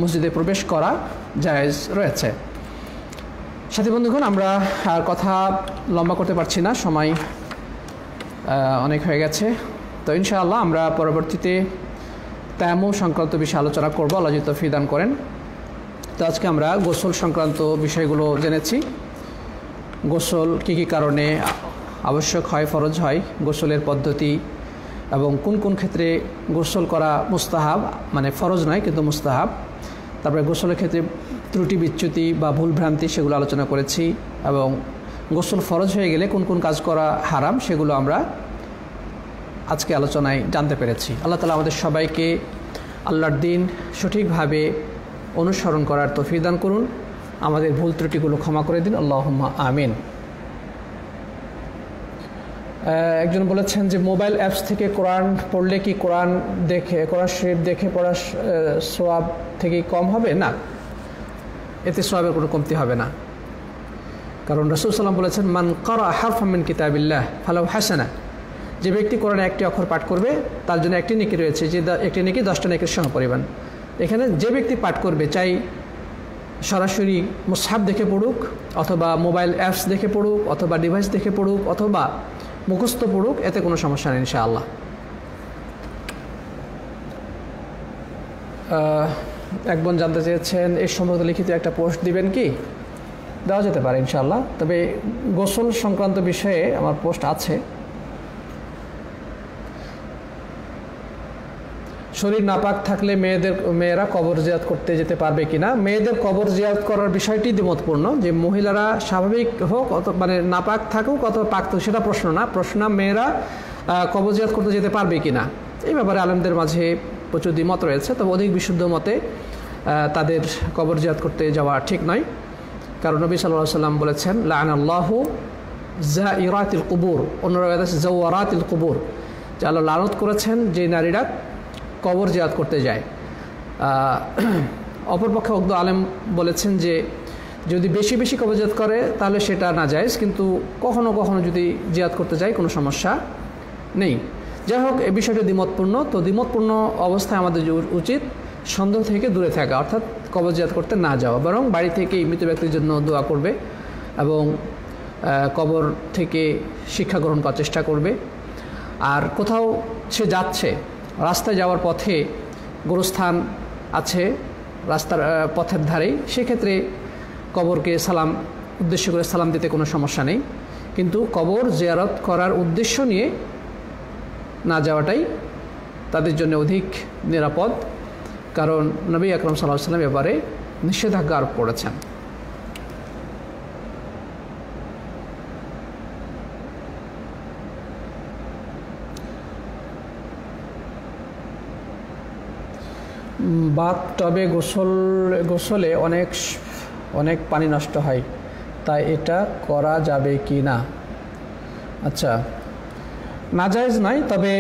মসজিদে প্রবেশ করা জায়েজ রয়েছে। সাথী বন্ধুগণ, আমরা আর কথা লম্বা করতে পারছি না, সময় অনেক হয়ে গেছে। তো ইনশাআল্লাহ আমরা পরবর্তীতে তায়াম্মুম সংক্রান্ত বিষয়ে আলোচনা করব, আল্লাহ যদি তৌফিক দান করেন। তো আজকে আমরা গোসল সংক্রান্ত বিষয়গুলো জেনেছি। গোসল কী কী কারণে আবশ্যক হয়, ফরজ হয়, গোসলের পদ্ধতি এবং কোন কোন ক্ষেত্রে গোসল করা মুস্তাহাব, মানে ফরজ নয় কিন্তু মুস্তাহাব। তারপরে গোসলের ক্ষেত্রে ত্রুটি বিচ্যুতি বা ভুলভ্রান্তি সেগুলো আলোচনা করেছি, এবং গোসল ফরজ হয়ে গেলে কোন কোন কাজ করা হারাম সেগুলো আমরা আজকে আলোচনায় জানতে পেরেছি। আল্লাহ তাআলা আমাদের সবাইকে আল্লাহর দিন সঠিকভাবে অনুসরণ করার তৌফিক দান করুন, আমাদের ভুল ত্রুটিগুলো ক্ষমা করে দিন, আল্লাহুম্মা আমিন। একজন বলেছেন যে মোবাইল অ্যাপস থেকে কোরআন পড়লে কি কোরআন শরীফ দেখে পড়ার সওয়াব থেকে কম হবে? না, এতে সওয়াবের কোনো কমতি হবে না। কারণ রাসূল সাল্লাল্লাহু আলাইহি ওয়াসাল্লাম বলেছেন, মান ক্বারা হারফাম মিন কিতাবিল্লাহ ফালাহু হাসানাহ, যে ব্যক্তি কোরআনে একটি অক্ষর পাঠ করবে তার জন্য একটি নেকি রয়েছে, যে একটি নেকি 10টা নেকির সমপরিমাণ। এখানে যে ব্যক্তি পাঠ করবে, চাই সরাসরি মুসহাফ দেখে পড়ুক, অথবা মোবাইল অ্যাপস দেখে পড়ুক, অথবা ডিভাইস দেখে পড়ুক, অথবা মুখস্থ পড়ুক, এতে কোনো সমস্যা নেই ইনশাআল্লাহ। এক বোন জানতে চেয়েছেন এই সম্পর্কে লিখিত একটা পোস্ট দিবেন কি? দেওয়া যেতে পারে ইনশাআল্লাহ, তবে গোসল সংক্রান্ত বিষয়ে আমার পোস্ট আছে। শরীর নাপাক থাকলে মেয়েরা কবর জিয়ারত করতে যেতে পারবে কিনা? মেয়েদের কবর জিয়ারত করার বিষয়টি দ্বিমতপূর্ণ, যে মহিলারা স্বাভাবিক হোক মানে নাপাক থাকুক অথবা পাক থাকুক, সেটা প্রশ্ন না। প্রশ্ন মেয়েরা কবর জিয়ারত করতে যেতে পারবে কিনা, এই ব্যাপারে আলেমদের মাঝে প্রচুর দ্বিমত রয়েছে। তবে অধিক বিশুদ্ধ মতে তাদের কবর জিয়ারত করতে যাওয়া ঠিক নয়, কারণ নবী সাল্লাল্লাহু আলাইহি ওয়াসাল্লাম বলেছেন, লাআনাল্লাহু যায়িরাতিল কুবুর, অন্য রাওয়ায়াতে আছে যাওয়ারাতিল কুবুর, যে আল্লাহ লানত করেছেন যে নারীরা কবর জিয়ারত করতে যায়। অপরপক্ষে উক্ত আলেম বলেছেন যে যদি বেশি বেশি কবর জিয়ারত করে তাহলে সেটা নাজায়েজ, কিন্তু কখনো কখনো যদি জিয়ারত করতে যায় কোনো সমস্যা নেই। যাই হোক, এই বিষয়টি দ্বিমতপূর্ণ। তো দ্বিমতপূর্ণ অবস্থায় আমাদের উচিত সন্দেহ থেকে দূরে থাকা, অর্থাৎ কবর জিয়ারত করতে না যাওয়া, বরং বাড়ি থেকেই মৃত ব্যক্তির জন্য দোয়া করবে এবং কবর থেকে শিক্ষা গ্রহণ করার চেষ্টা করবে। আর কোথাও সে যাচ্ছে, রাস্তায় যাওয়ার পথে গোরস্থান আছে রাস্তার পথের ধারেই, সেক্ষেত্রে কবরকে উদ্দেশ্য করে সালাম দিতে কোনো সমস্যা নেই, কিন্তু কবর জিয়ারত করার উদ্দেশ্য নিয়ে না যাওয়াটাই তাদের জন্য অধিক নিরাপদ, কারণ নবী আকরাম সাল্লাল্লাহু আলাইহি ওয়াসাল্লাম ব্যাপারে নিষেধাজ্ঞা আরোপ করেছেন। বাথটবে গোসলে অনেক পানি নষ্ট হয়, তাই এটা করা যাবে কি না? আচ্ছা, নাজায়েজ নয়, তবে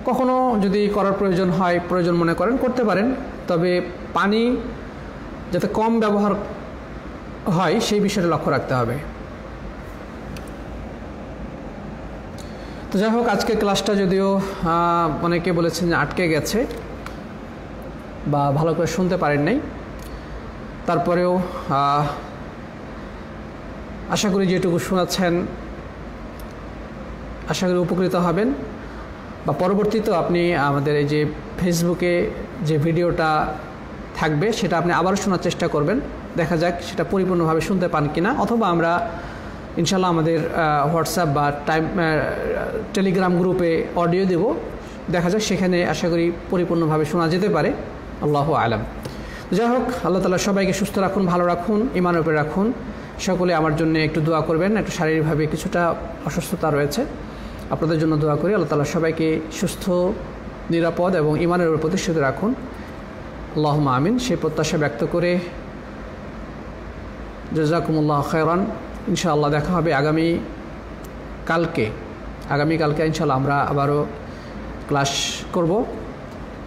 কখনো যদি করার প্রয়োজন মনে করেন করতে পারেন, তবে পানি যাতে কম ব্যবহার হয় সেই বিষয়টা লক্ষ্য রাখতে হবে। তো যাই হোক, আজকে ক্লাসটা যদিও অনেকে বলেছেন যে আটকে গেছে বা ভালো করে শুনতে পারেন নাই, তারপরেও আশা করি যেটুকু শোনাচ্ছেন আশা করি উপকৃত হবেন, বা পরবর্তীতেও আপনি আমাদের এই যে ফেসবুকে যে ভিডিওটা থাকবে সেটা আপনি আবারও শোনার চেষ্টা করবেন, দেখা যাক সেটা পরিপূর্ণভাবে শুনতে পান কিনা, অথবা আমরা ইনশাল্লাহ আমাদের হোয়াটসঅ্যাপ বা টেলিগ্রাম গ্রুপে অডিও দেব, দেখা যাক সেখানে আশা করি পরিপূর্ণভাবে শোনা যেতে পারে। আল্লাহু আলাম। যাই হোক, আল্লাহ তাআলা সবাইকে সুস্থ রাখুন, ভালো রাখুন, ঈমানের উপরে রাখুন। সকলে আমার জন্য একটু দোয়া করবেন, একটু শারীরিকভাবে কিছুটা অসুস্থতা রয়েছে, আপনাদের জন্য দোয়া করি। আল্লাহ তাআলা সবাইকে সুস্থ, নিরাপদ এবং ঈমানের উপর প্রতিষ্ঠিত রাখুন, আল্লাহুম্মা আমিন। সেই প্রত্যাশা ব্যক্ত করে জাযাকুমুল্লাহু খায়রান। ইনশাআল্লাহ দেখা হবে আগামীকালকে ইনশাআল্লাহ আমরা আবারও ক্লাস করব,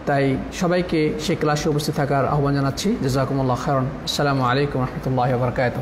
তাই সবাইকে সেই ক্লাসে উপস্থিত থাকার আহ্বান জানাচ্ছি। জাযাকুমুল্লাহু খায়রান। আসসালামু আলাইকুম ওয়া রাহমাতুল্লাহি ওয়া বারাকাতুহু।